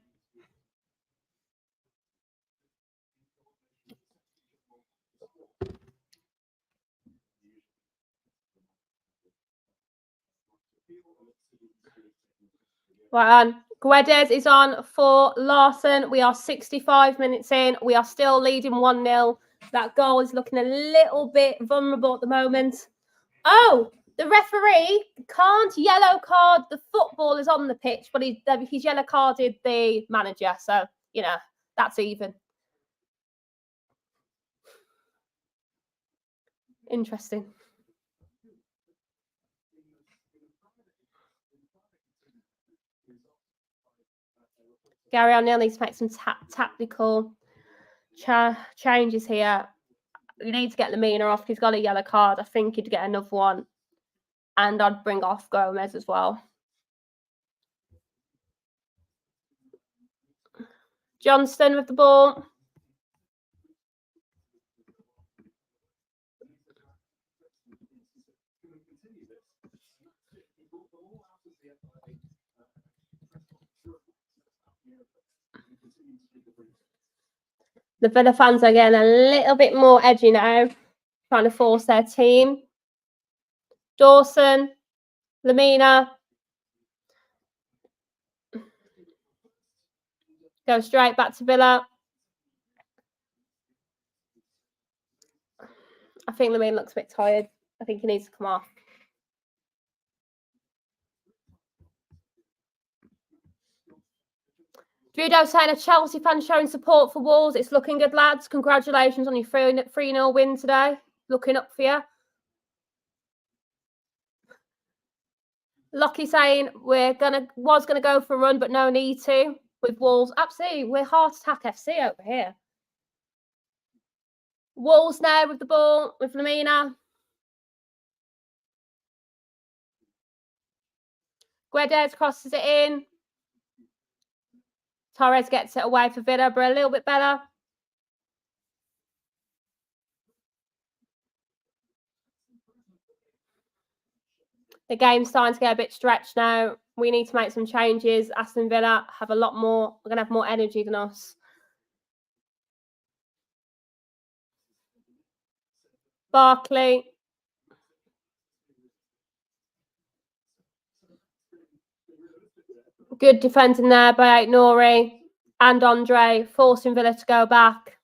Right on. Guedes is on for Larson. We are 65 minutes in. We are still leading 1-0. That goal is looking a little bit vulnerable at the moment. Oh, the referee can't yellow card the footballers on the pitch, but he's yellow carded the manager. So, you know, that's even. Interesting. Gary O'Neill needs to make some tactical changes here. You need to get Lamina off. He's got a yellow card. I think he'd get another one. And I'd bring off Gomez as well. Johnston with the ball. The Villa fans are getting a little bit more edgy now, trying to force their team. Dawson, Lamina. Go straight back to Villa. I think Lamina looks a bit tired. I think he needs to come off. Drudo saying a Chelsea fan showing support for Wolves. It's looking good, lads. Congratulations on your 3-0 win today. Looking up for you. Lockie saying was gonna go for a run, but no need to with Wolves. Absolutely, we're heart attack FC over here. Wolves now with the ball with Lamina. Guedes crosses it in. Torres gets it away for Villa, but a little bit better. The game's starting to get a bit stretched now. We need to make some changes. Aston Villa have a lot more. We're going to have more energy than us. Barkley. Good defending there by Nori and Andre, forcing Villa to go back.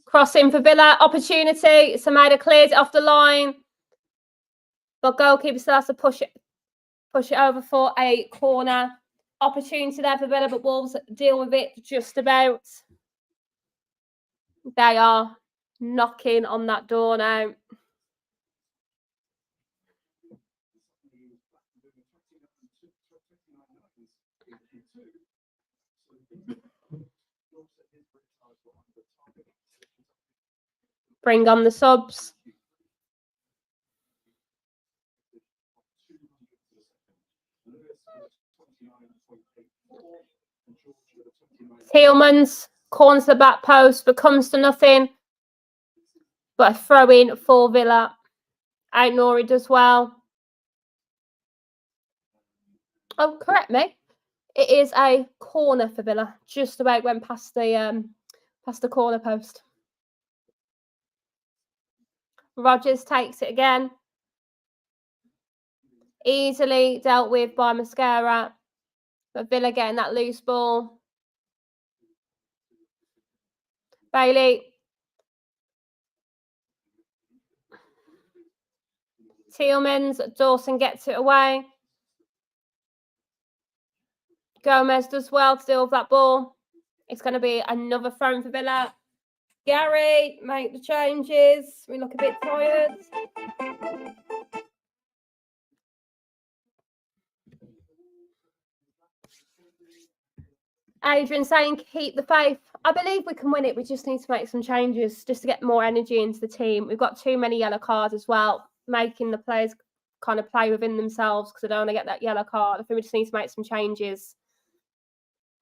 Crossing for Villa, opportunity. Samada clears it off the line. But goalkeeper still has to push it over for a corner. Opportunity there for Villa, but Wolves deal with it just about. They are knocking on that door now. Bring on the subs. Tielemans corners the back post, but comes to nothing. But a throw in for Villa. Nori does well. Oh, correct me. It is a corner for Villa. Just about went past the corner post. Rodgers takes it again. Easily dealt with by Mascara. But Villa getting that loose ball. Bailey. Tielemans. Dawson gets it away. Gomez does well to deal with that ball. It's going to be another throw for Villa. Gary, make the changes. We look a bit tired. Adrian saying, keep the faith. I believe we can win it. We just need to make some changes just to get more energy into the team. We've got too many yellow cards as well, making the players kind of play within themselves because they don't want to get that yellow card. I think we just need to make some changes.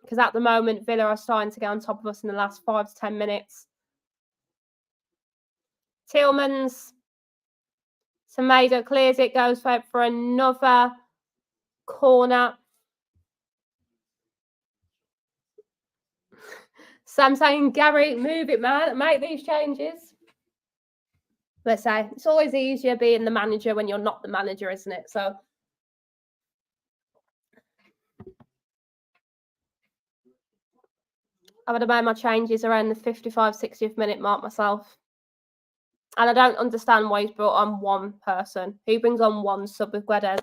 Because at the moment, Villa are starting to get on top of us in the last 5 to 10 minutes. Tielemans. Semedo clears it, goes for another corner. Sam saying, Gary, move it, man. Make these changes. Let's say it's always easier being the manager when you're not the manager, isn't it? So I would have made my changes around the 55, 60th minute mark myself. And I don't understand why he's brought on one person. Who brings on one sub with Guedes?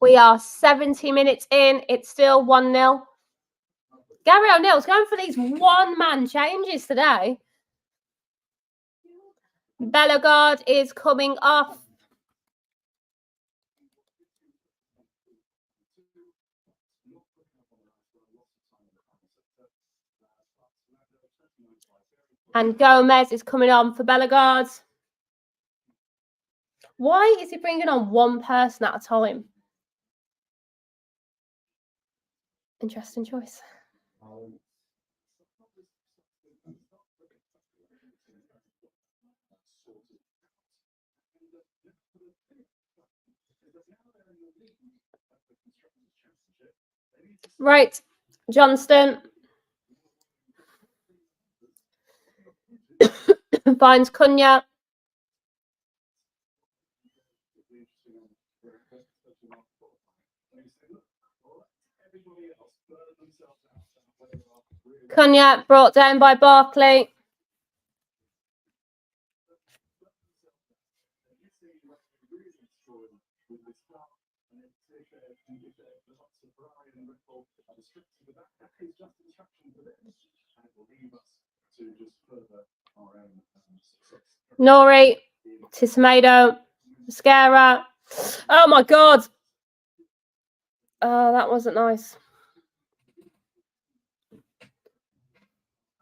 We are 70 minutes in. It's still 1-0. Gary O'Neill's going for these one-man changes today. Bellegarde is coming off. And Gomez is coming on for Bellegarde. Why is he bringing on one person at a time? Interesting choice. Right, Johnston finds Cunha. Cunha brought down by Barkley. Nori, Tismato, Mascara. Oh my God. Oh, that wasn't nice.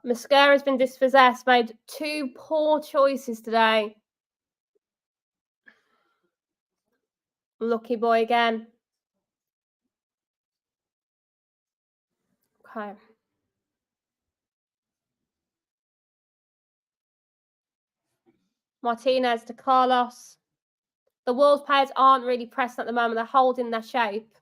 Mascara's been dispossessed, made two poor choices today. Lucky boy again. Okay. Martinez to Carlos. The Wolves players aren't really pressing at the moment. They're holding their shape.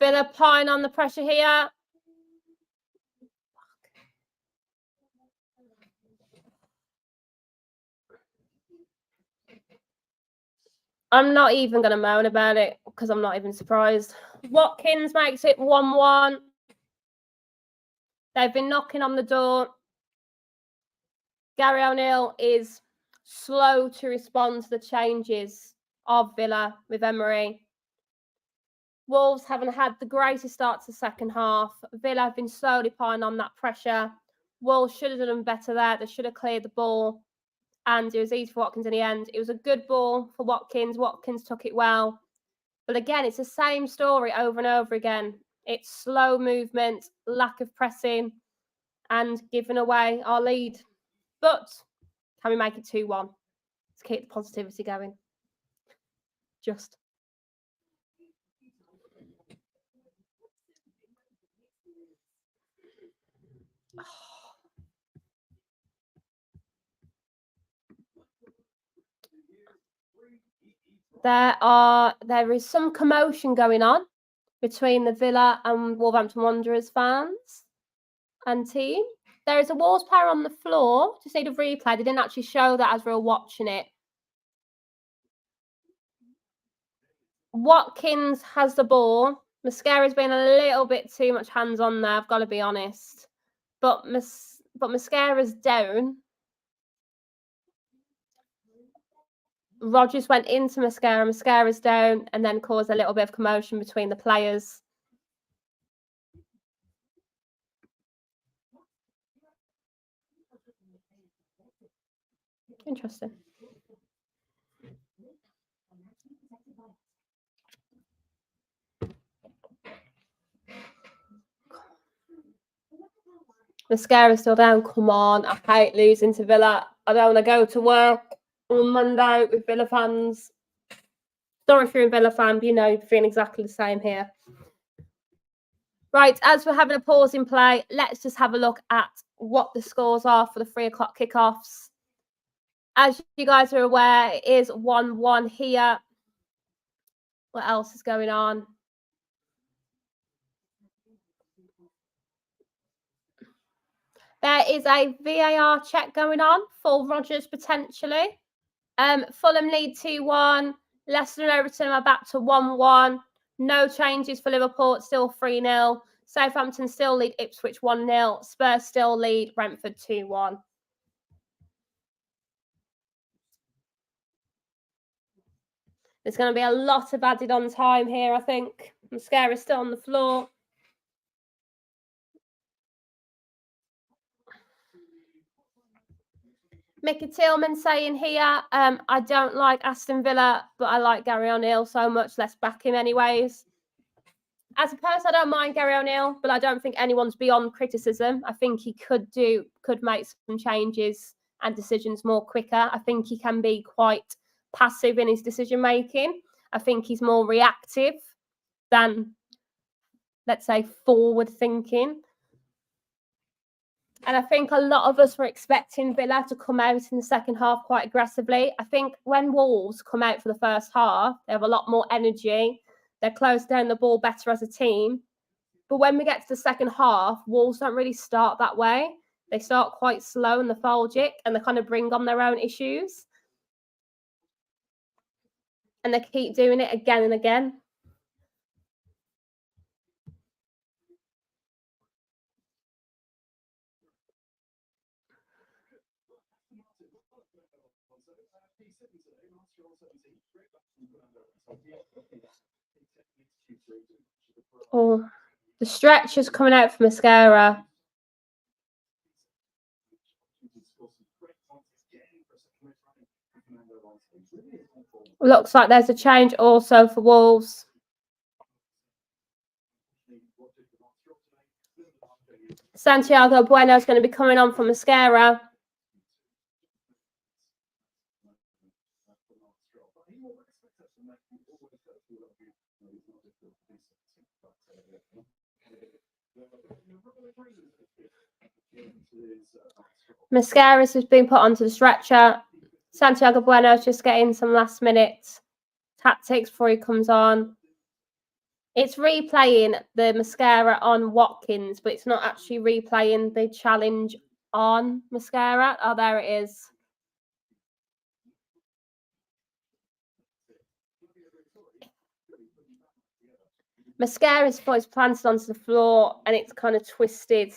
Villa applying on the pressure here. I'm not even going to moan about it because I'm not even surprised. Watkins makes it 1-1. They've been knocking on the door. Gary O'Neill is slow to respond to the changes of Villa with Emery. Wolves haven't had the greatest start to the second half. Villa have been slowly piling on that pressure. Wolves should have done better there. They should have cleared the ball. And it was easy for Watkins in the end. It was a good ball for Watkins. Watkins took it well. But again, it's the same story over and over again. It's slow movement, lack of pressing, and giving away our lead. But can we make it 2-1 to keep the positivity going? Just. There is some commotion going on between the Villa and Wolverhampton Wanderers fans and team. There is a Wolves player on the floor. Just need a replay. They didn't actually show that as we were watching it. Watkins has the ball. Mascara's been a little bit too much hands on there, I've got to be honest. But Mascara's down. Rogers went into Mascara. Mascara's down and then caused a little bit of commotion between the players. Interesting. Mascara's still down. Come on. I hate losing to Villa. I don't want to go to work on Monday with Villa fans. Sorry if you're a Villa fan, but you know, you're feeling exactly the same here. Right, as we're having a pause in play, let's just have a look at what the scores are for the 3 o'clock kickoffs. As you guys are aware, it is 1-1 here. What else is going on? There is a VAR check going on for Rodgers potentially. Fulham lead 2-1. Leicester and Everton are back to 1-1. No changes for Liverpool. It's still 3-0. Southampton still lead Ipswich 1-0. Spurs still lead Brentford 2-1. There's going to be a lot of added on time here, I think. Mascara's still on the floor. Mickey Tillman saying here, I don't like Aston Villa, but I like Gary O'Neill so much. Let's back him anyways. As a person, I don't mind Gary O'Neill, but I don't think anyone's beyond criticism. I think he could make some changes and decisions more quicker. I think he can be quite passive in his decision making. I think he's more reactive than, let's say, forward thinking. And I think a lot of us were expecting Villa to come out in the second half quite aggressively. I think when Wolves come out for the first half, they have a lot more energy. They're close down the ball better as a team. But when we get to the second half, Wolves don't really start that way. They start quite slow and lethargic, and they kind of bring on their own issues. And they keep doing it again and again. Oh, the stretch is coming out for Mascara. Looks like there's a change also for Wolves. Santiago Bueno is going to be coming on for Mascara. Mascara's has been put onto the stretcher. Santiago Bueno's just getting some last minute tactics before he comes on. It's replaying the Mascara on Watkins, but it's not actually replaying the challenge on Mascara. Oh, there it is. Mascara's foot is planted onto the floor and it's kind of twisted.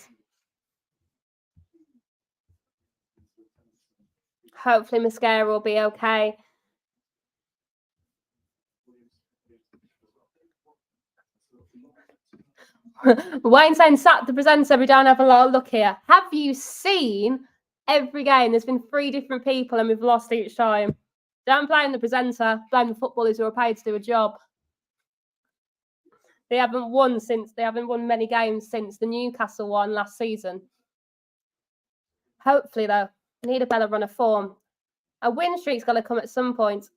Hopefully Mascara will be okay. Wayne saying, "Sat the presenter, we don't have a lot of luck here." Have you seen every game? There's been 3 different people and we've lost each time. Don't blame the presenter, blame the footballers who are paid to do a job. They haven't won many games since the Newcastle one last season. Hopefully, though, need a better run of form. A win streak's got to come at some point.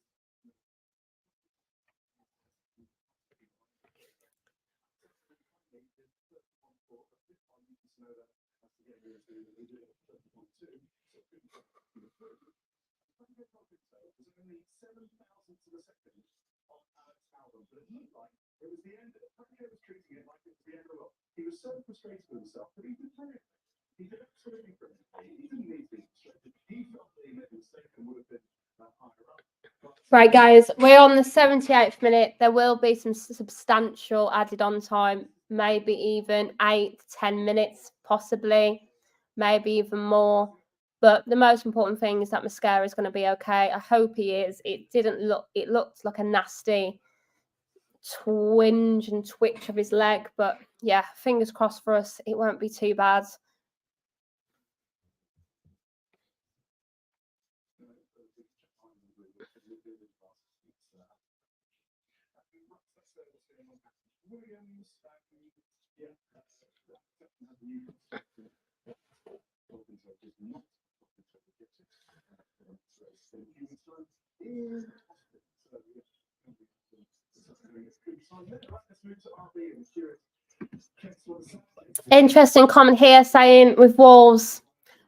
He was so frustrated with himself that he did brilliant. He did absolutely brilliant. He didn't need to be frustrated. He felt that he made a mistake and would have been higher up. Right, guys, we're on the 78th minute. There will be some substantial added on time, maybe even 8 to 10 minutes, possibly, maybe even more. But the most important thing is that Mascara is going to be okay. I hope he is. It looked like a nasty twinge and twitch of his leg, but yeah, fingers crossed for us. It won't be too bad. Interesting comment here saying with Wolves,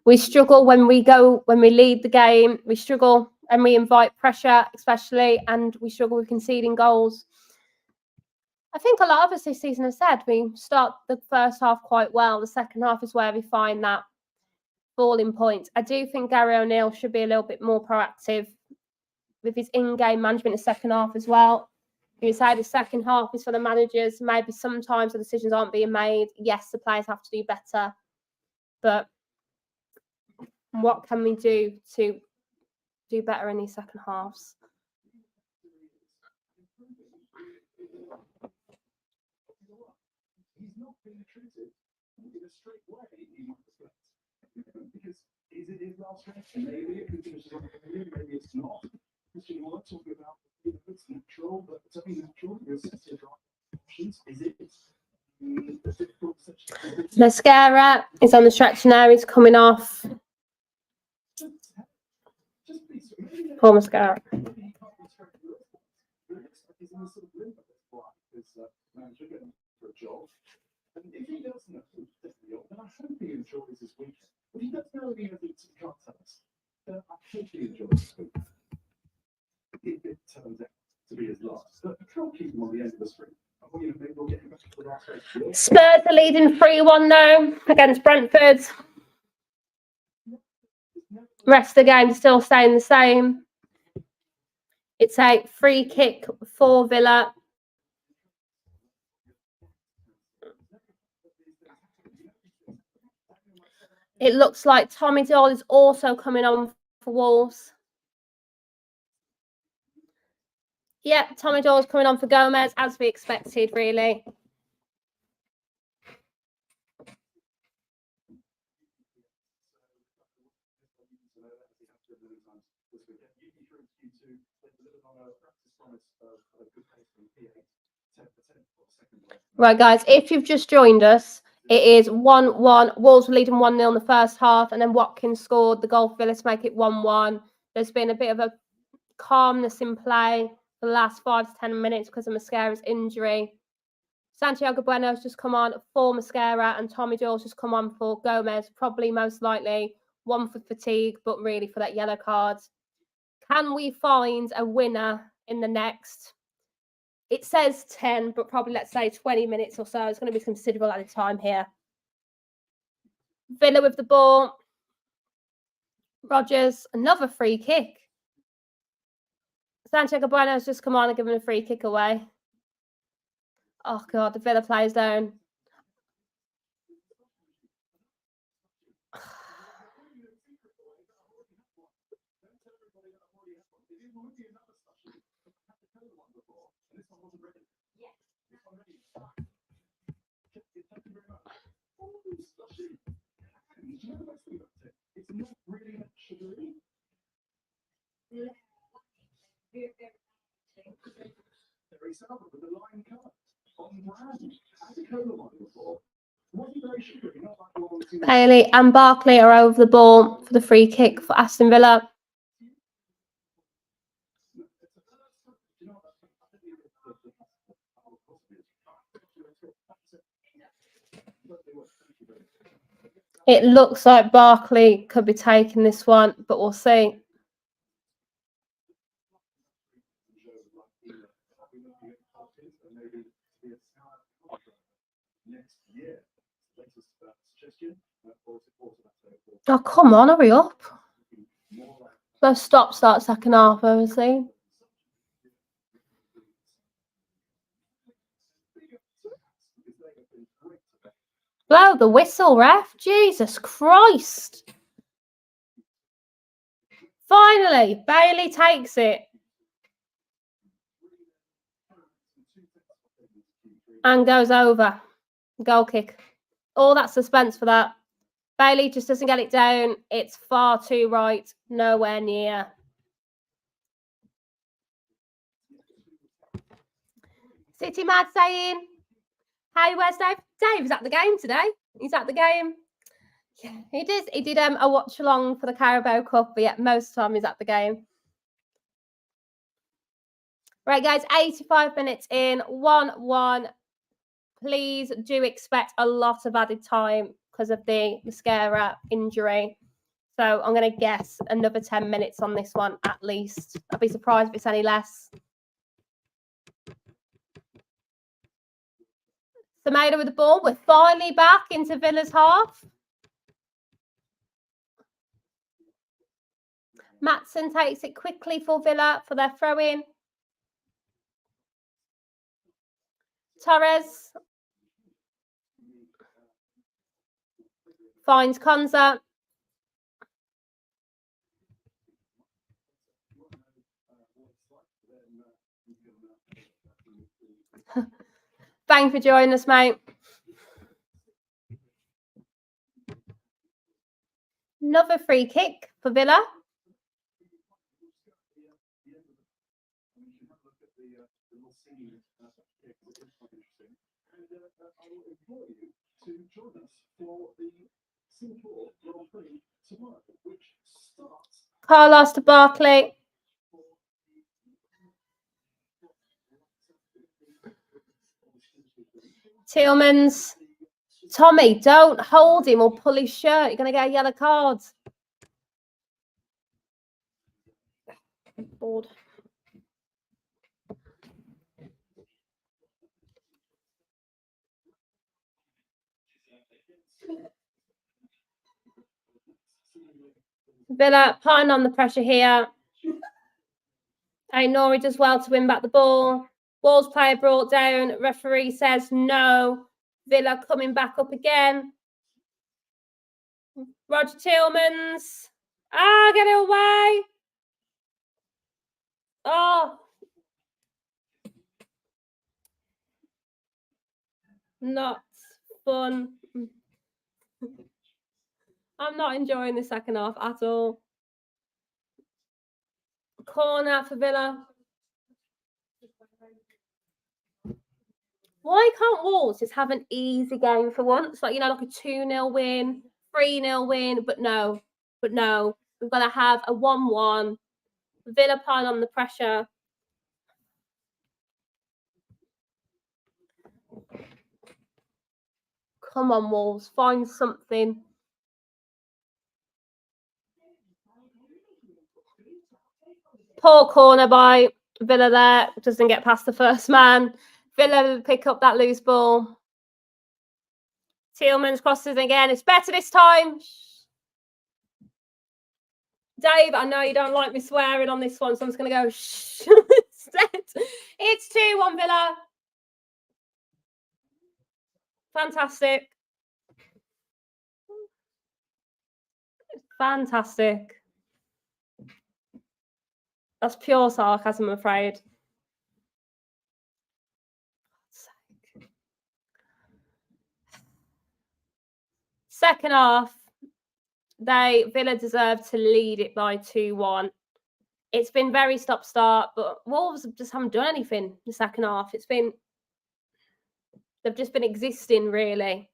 we struggle when we lead the game. We struggle and we invite pressure, especially, and we struggle with conceding goals. I think a lot of us this season have said we start the first half quite well. The second half is where we find that falling point. I do think Gary O'Neill should be a little bit more proactive with his in-game management in the second half as well. You say the second half is for the managers. Maybe sometimes the decisions aren't being made. Yes, the players have to do better. But what can we do to do better in these second halves? He's not being treated in a straight way, he might reflect. Because is it his last stretch? Maybe it finishes on a career, maybe it's not. Christian, you want to talk about it's natural, but it's only natural. You're assessing options. Is it? Mascara is on the stretch now. He's coming off. Poor Mascara. And if he doesn't know then I hope he enjoys his weekend. But he does know the evidence he can't tell us. I hope he enjoys his weekend. If it turns out to be his last. But I can't keep him on the end of the street. Maybe we'll get him back to the last race. Spurs are leading 3-1 now against Brentford. Rest of the game still staying the same. It's a free kick for Villa. It looks like Tommy Doyle is also coming on for Wolves. Yeah, Tommy Doyle's coming on for Gomez, as we expected, really. Right, guys, if you've just joined us, it is 1-1. Wolves were leading 1-0 in the first half, and then Watkins scored the goal for Villa to make it 1-1. There's been a bit of a calmness in play for the last 5 to 10 minutes because of Mascara's injury. Santiago Bueno's just come on for Mascara, and Tommy Doyle's just come on for Gomez, probably most likely one for fatigue, but really for that yellow card. Can we find a winner in the next? It says 10, but probably let's say 20 minutes or so. It's going to be considerable at a time here. Villa with the ball. Rodgers, another free kick. Santiago Bueno's just come on and given a free kick away. Oh, God, the Villa players down. It's not really that sugary. Very sour with the lime colour. On brand. Had a cola one before. Wasn't very sugary, not like the one that's in Bailey and Barkley are over the ball for the free kick for Aston Villa. It looks like Barkley could be taking this one, but we'll see. Oh, come on, hurry up. Let's start second half, obviously. Blow the whistle, ref. Jesus Christ. Finally, Bailey takes it. And goes over. Goal kick. All that suspense for that. Bailey just doesn't get it down. It's far too right. Nowhere near. City Mad saying, hey, where's Dave? Dave's at the game today. He's at the game. Yeah, he did a watch along for the Carabao Cup, but yeah, most of the time he's at the game. Right, guys, 85 minutes in, 1-1. Please do expect a lot of added time because of the mascara injury. So I'm going to guess another 10 minutes on this one at least. I'd be surprised if it's any less. Semedo with the ball. We're finally back into Villa's half. Matson takes it quickly for Villa for their throw-in. Torres finds Konza. Thanks for joining us, mate. Another free kick for Villa. To join us for the Singapore Grand Prix tomorrow, which starts. Carlos to Barkley. Tillmans. Tommy, don't hold him or pull his shirt. You're going to get a yellow card. Bored. Villa putting on the pressure here. Nori does well to win back the ball. Wolves player brought down. Referee says no. Villa coming back up again. Roger Tillmans. Get it away. Oh. Not fun. I'm not enjoying the second half at all. Corner for Villa. Why can't Wolves just have an easy game for once? Like, like a 2-0 win, 3-0 win, but no. We've got to have a 1-1. Villa pile on the pressure. Come on, Wolves, find something. Poor corner by Villa there. Doesn't get past the first man. Villa pick up that loose ball. Tillmans crosses again. It's better this time. Dave, I know you don't like me swearing on this one, so I'm just going to go shh instead. It's 2-1 Villa. Fantastic. Fantastic. That's pure sarcasm, I'm afraid. Second half, Villa deserved to lead it by 2-1. It's been very stop-start, but Wolves just haven't done anything in the second half. They've just been existing, really.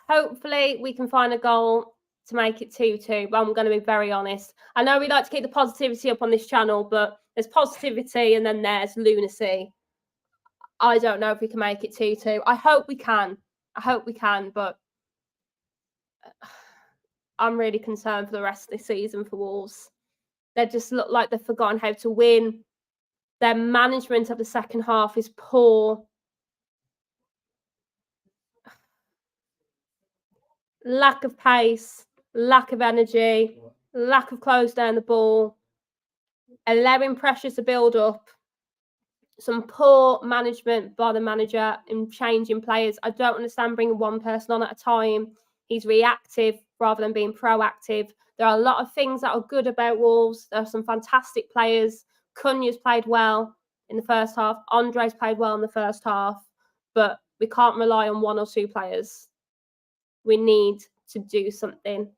Hopefully, we can find a goal to make it 2-2, but I'm going to be very honest. I know we like to keep the positivity up on this channel, but there's positivity and then there's lunacy. I don't know if we can make it 2-2. I hope we can. But I'm really concerned for the rest of this season for Wolves. They just look like they've forgotten how to win. Their management of the second half is poor. Lack of pace, lack of energy, lack of close down the ball, allowing pressure to build up. Some poor management by the manager in changing players. I don't understand bringing one person on at a time. He's reactive rather than being proactive. There are a lot of things that are good about Wolves. There are some fantastic players. Cunha's played well in the first half. Andre's played well in the first half. But we can't rely on one or two players. We need to do something.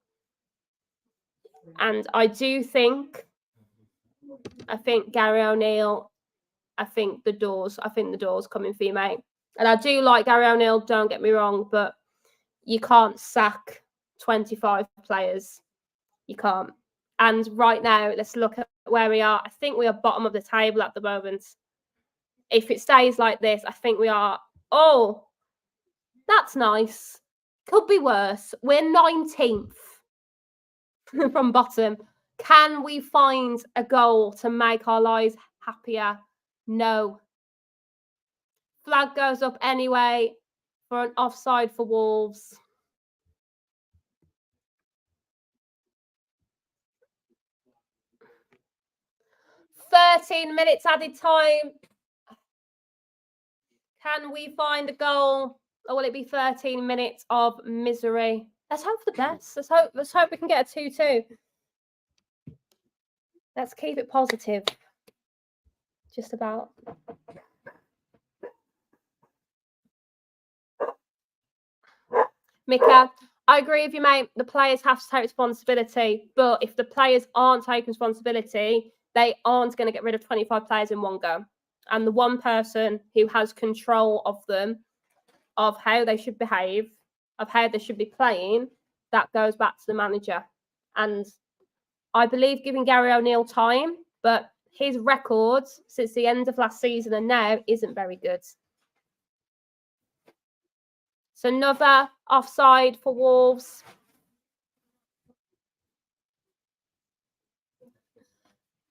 And I think Gary O'Neill, I think the door's coming for you, mate. And I do like Gary O'Neill, don't get me wrong, but you can't sack 25 players. You can't. And right now, let's look at where we are. I think we are bottom of the table at the moment. If it stays like this, I think we are. Oh, that's nice. Could be worse. We're 19th from bottom. Can we find a goal to make our lives happier? No. Flag goes up anyway for an offside for Wolves. "13 minutes added time. Can we find a goal, or will it be 13 minutes of misery?" Let's hope for the best. Let's hope we can get a 2-2. Let's keep it positive. Just about. Mika, I agree with you, mate. The players have to take responsibility, but if the players aren't taking responsibility, they aren't going to get rid of 25 players in one go. And the one person who has control of them, of how they should behave, of how they should be playing, that goes back to the manager. And I believe giving Gary O'Neill time, but his record since the end of last season and now isn't very good. So another offside for Wolves.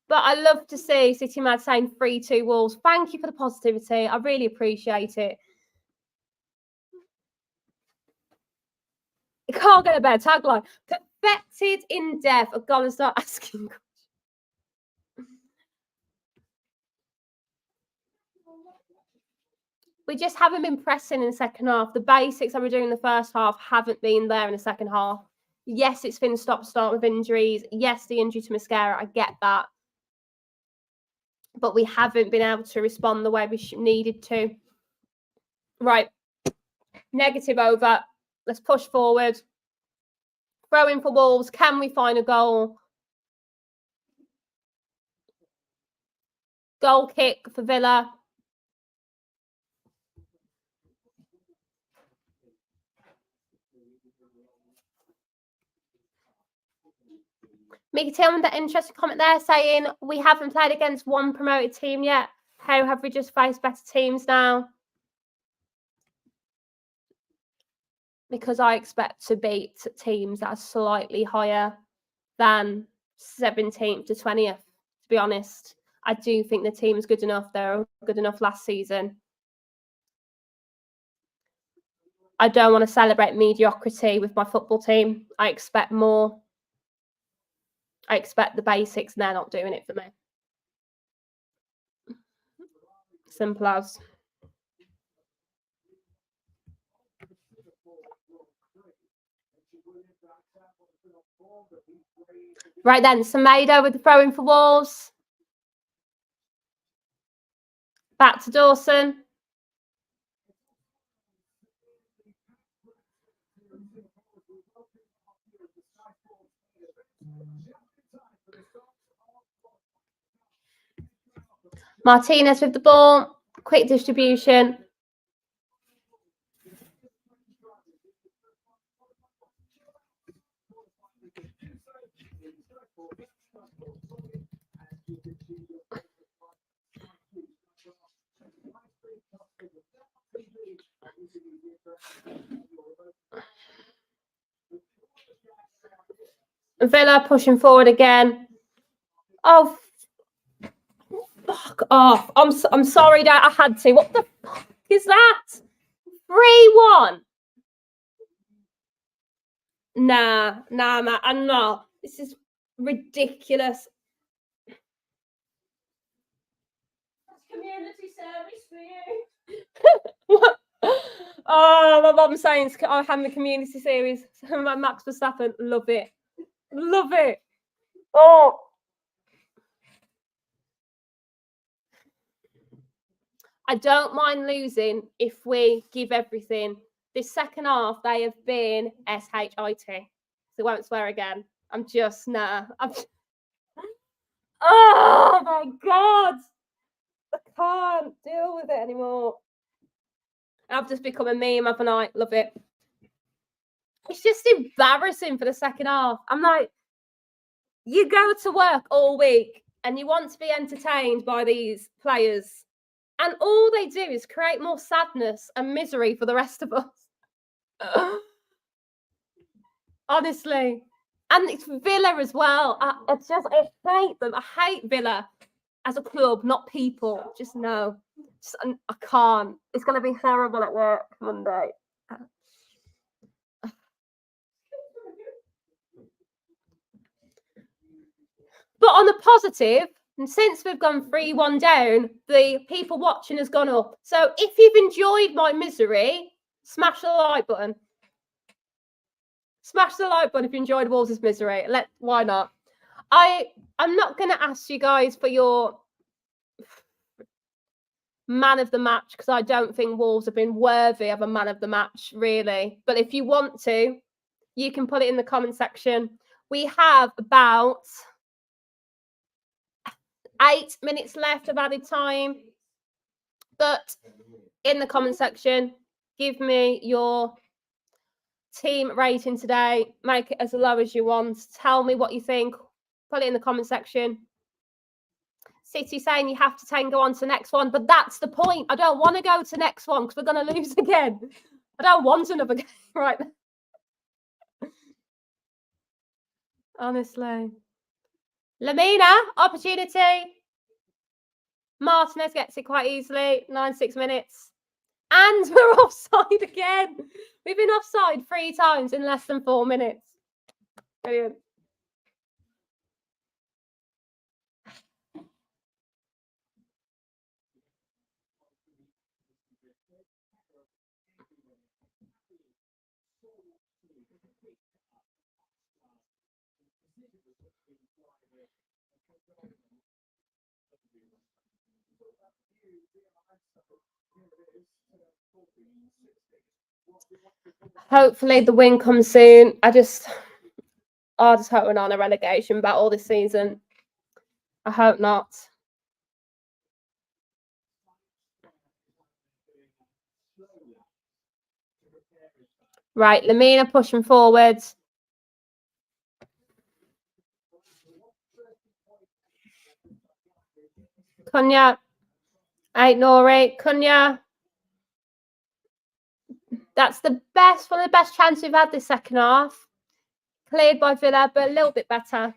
But I love to see City Mad saying 3-2 Wolves. Thank you for the positivity. I really appreciate it. You can't get a better tagline. Perfected in depth. I've got to start asking. We just haven't been pressing in the second half. The basics that we're doing in the first half haven't been there in the second half. Yes, it's been stop-start with injuries. Yes, the injury to Mascara, I get that. But we haven't been able to respond the way we needed to. Right. Negative over. Let's push forward. Throw in for Wolves. Can we find a goal? Goal kick for Villa. Mickey Tillman, that interesting comment there saying we haven't played against one promoted team yet. How have we just faced better teams now? Because I expect to beat teams that are slightly higher than 17th to 20th, to be honest. I do think the team's good enough. They were good enough last season. I don't want to celebrate mediocrity with my football team. I expect more. I expect the basics, and they're not doing it for me. Simple as. Right then, Semedo with the throw-in for Wolves. Back to Dawson. Martinez with the ball. Quick distribution. Villa pushing forward again. Oh, fuck off. I'm sorry, Dad. I had to. What the fuck is that? 3-1. Nah, man. I'm not. This is ridiculous. That's community service for you. What? Oh, my mum's saying I have the community series. My Max Verstappen, love it. Love it. Oh. I don't mind losing if we give everything. This second half, they have been SHIT. So I won't swear again. I'm just, nah. Oh my God. I can't deal with it anymore. I've just become a meme, haven't I? Love it. It's just embarrassing for the second half. I'm like, you go to work all week and you want to be entertained by these players, and all they do is create more sadness and misery for the rest of us. Honestly. And it's Villa as well. I hate them. I hate Villa as a club, not people. Just no. I can't. It's going to be horrible at work Monday. But on a positive, and since we've gone 3-1 down, the people watching has gone up. So if you've enjoyed my misery, smash the like button. Smash the like button if you enjoyed Wolves' misery. Why not? I'm not going to ask you guys for your man of the match because I don't think Wolves have been worthy of a man of the match, really. But if you want to, you can put it in the comment section. We have about 8 minutes left of added time. But in the comment section, give me your team rating today. Make it as low as you want. Tell me what you think. Put it in the comment section. City saying you have to go on to the next one, but that's the point. I don't want to go to the next one because we're going to lose again. I don't want another game right now. Honestly. Lamina, opportunity. Martinez gets it quite easily. 9-6 minutes. And we're offside again. We've been offside 3 times in less than 4 minutes. Brilliant. Hopefully the win comes soon. I just hope we're not on a relegation battle this season. I hope not. Right, Lamina pushing forwards. Cunha. Nori. Cunha. That's one of the best chances we've had this second half. Cleared by Villa, but a little bit better.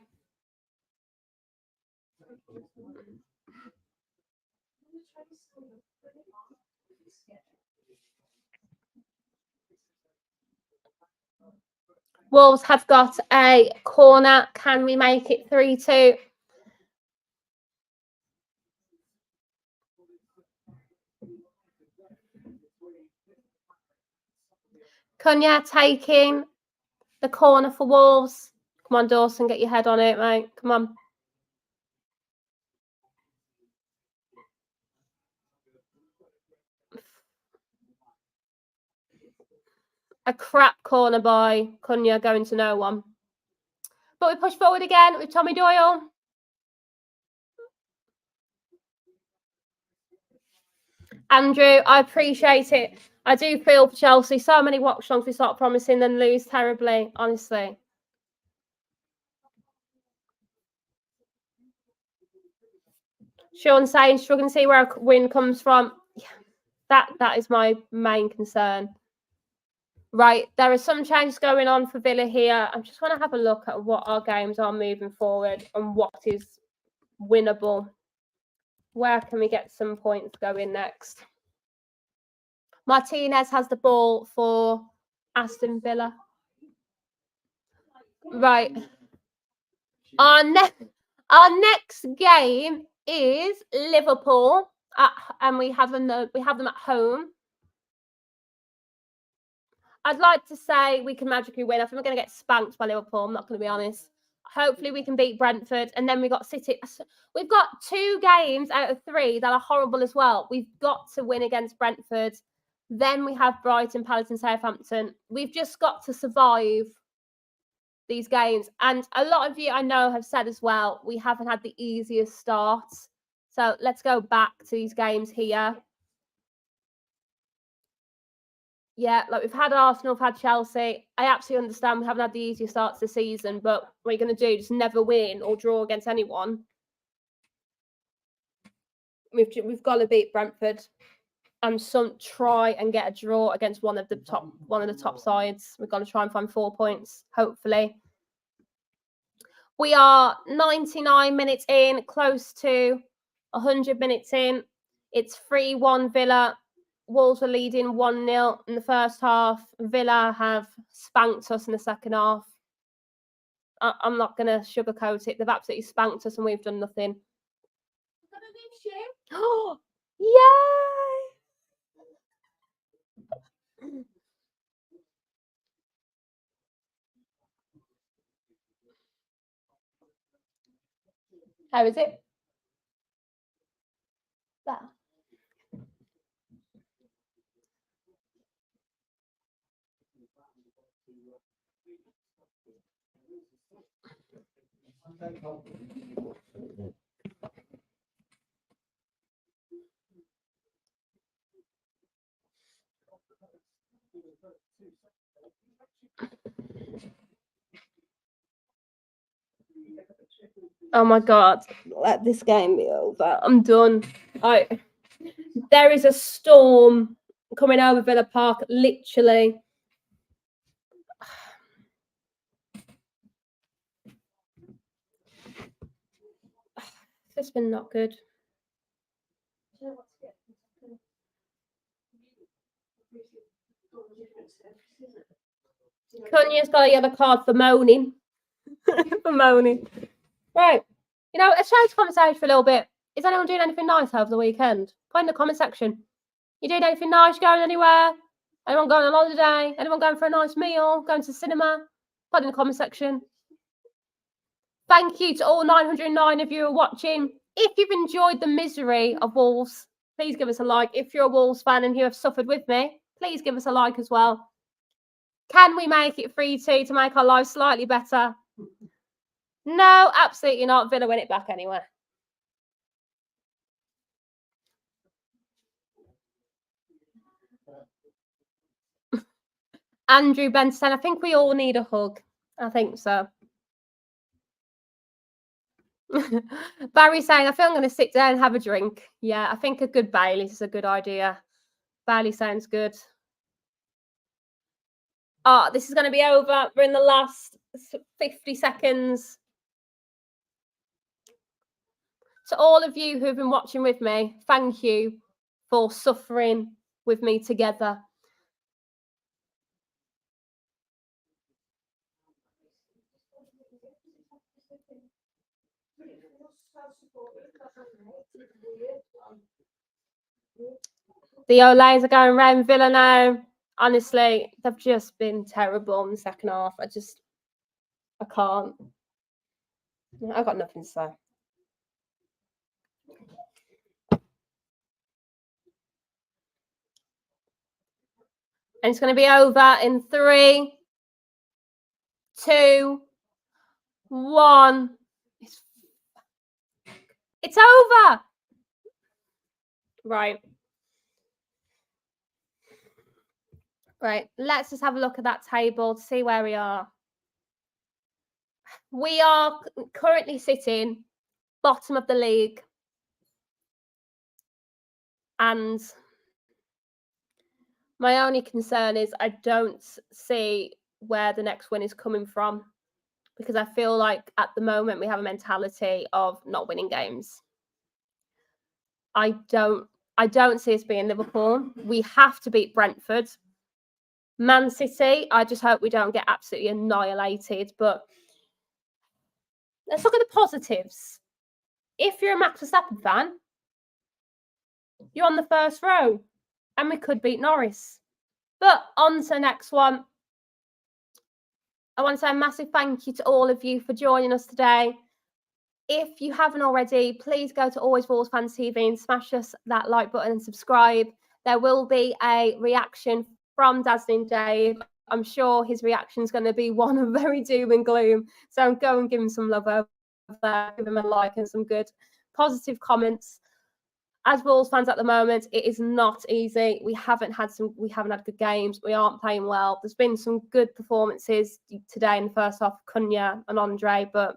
Wolves have got a corner. Can we make it 3-2? Cunha taking the corner for Wolves. Come on, Dawson, get your head on it, mate. Come on. A crap corner by Cunha going to no one. But we push forward again with Tommy Doyle. Andrew, I appreciate it. I do feel for Chelsea. So many watch longs we start promising and lose terribly, honestly. Sean saying, struggling to see where a win comes from. Yeah, that is my main concern. Right, there are some changes going on for Villa here. I just want to have a look at what our games are moving forward and what is winnable. Where can we get some points going next? Martinez has the ball for Aston Villa. Right. Our next game is Liverpool, and we have them at home. I'd like to say we can magically win. I think we're going to get spanked by Liverpool. I'm not going to be honest. Hopefully we can beat Brentford, and then we got City. We've got 2 games out of 3 that are horrible as well. We've got to win against Brentford. Then we have Brighton, Palace, and Southampton. We've just got to survive these games. And a lot of you I know have said as well, we haven't had the easiest start. So let's go back to these games here. Yeah, like we've had Arsenal, we've had Chelsea. I absolutely understand we haven't had the easiest starts this season, but what are you going to do? Just never win or draw against anyone? we've got to beat Brentford and try and get a draw against one of the top sides. We've got to try and find 4 points, hopefully. We are 99 minutes in, close to 100 minutes in. It's 3-1 Villa. Wolves are leading 1-0 in the first half. Villa have spanked us in the second half. I'm not going to sugarcoat it. They've absolutely spanked us and we've done nothing. Oh, yay! How is it? There. Oh my God, let this game be over. I'm done. There is a storm coming over Villa Park, literally. It's been not good. Cunha's got a yellow card for moaning. For moaning. Right. You know, let's change the conversation for a little bit. Is anyone doing anything nice over the weekend? Put in the comment section. You doing anything nice? Going anywhere? Anyone going on holiday? Anyone going for a nice meal? Going to the cinema? Put in the comment section. Thank you to all 909 of you who are watching. If you've enjoyed the misery of Wolves, please give us a like. If you're a Wolves fan and you have suffered with me, please give us a like as well. Can we make it 3-2 to make our lives slightly better? No, absolutely not. Villa win it back anyway. Andrew Benson, I think we all need a hug. I think so. Barry saying, I feel I'm going to sit down and have a drink. Yeah, I think a good Bailey's is a good idea. Bailey sounds good. Oh, this is going to be over. We're in the last 50 seconds. To all of you who have been watching with me, thank you for suffering with me together. The Olays are going round Villa now. Honestly, they've just been terrible in the second half. I can't. I've got nothing to say. And it's going to be over in 3, 2, 1. It's over. Right. Right. Let's just have a look at that table to see where we are. We are currently sitting bottom of the league. And my only concern is I don't see where the next win is coming from, because I feel like at the moment we have a mentality of not winning games. I don't see us being Liverpool. We have to beat Brentford. Man City, I just hope we don't get absolutely annihilated. But let's look at the positives. If you're a Max Verstappen fan, you're on the first row and we could beat Norris. But on to the next one. I want to say a massive thank you to all of you for joining us today. If you haven't already, please go to Always Wolves Fans TV and smash us that like button and subscribe. There will be a reaction from Dazzling Dave. I'm sure his reaction is going to be one of very doom and gloom. So go and give him some love over there. Give him a like and some good positive comments. As Wolves fans at the moment, it is not easy. We haven't had good games. We aren't playing well. There's been some good performances today in the first half, Cunha and Andre, but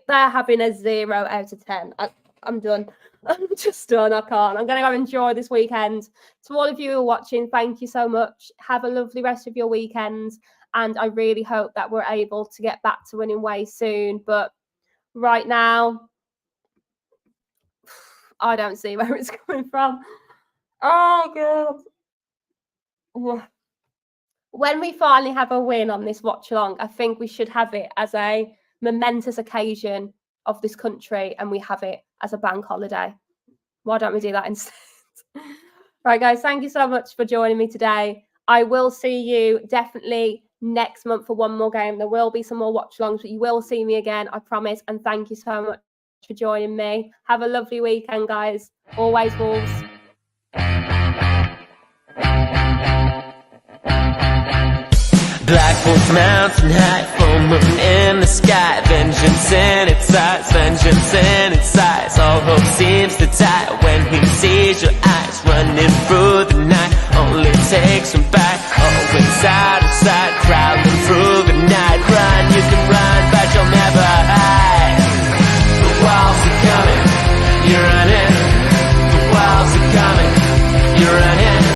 They're having a 0 out of 10. I'm done. I'm just done. I can't. I'm going to go enjoy this weekend. To all of you who are watching, thank you so much. Have a lovely rest of your weekend. And I really hope that we're able to get back to winning ways soon. But right now, I don't see where it's coming from. Oh, God. When we finally have a win on this watch along, I think we should have it as a momentous occasion of this country, and we have it as a bank holiday. Why don't we do that instead? Right, guys, thank you so much for joining me today. I will see you definitely next month for one more game. There will be some more watch alongs, but you will see me again, I promise. And thank you so much for joining me. Have a lovely weekend, guys. Always Wolves. Black Wolf Mountain high, full moon in the sky. Vengeance in its eyes, vengeance in its eyes. All hope seems to die when he sees your eyes running through the night. Only takes one bite.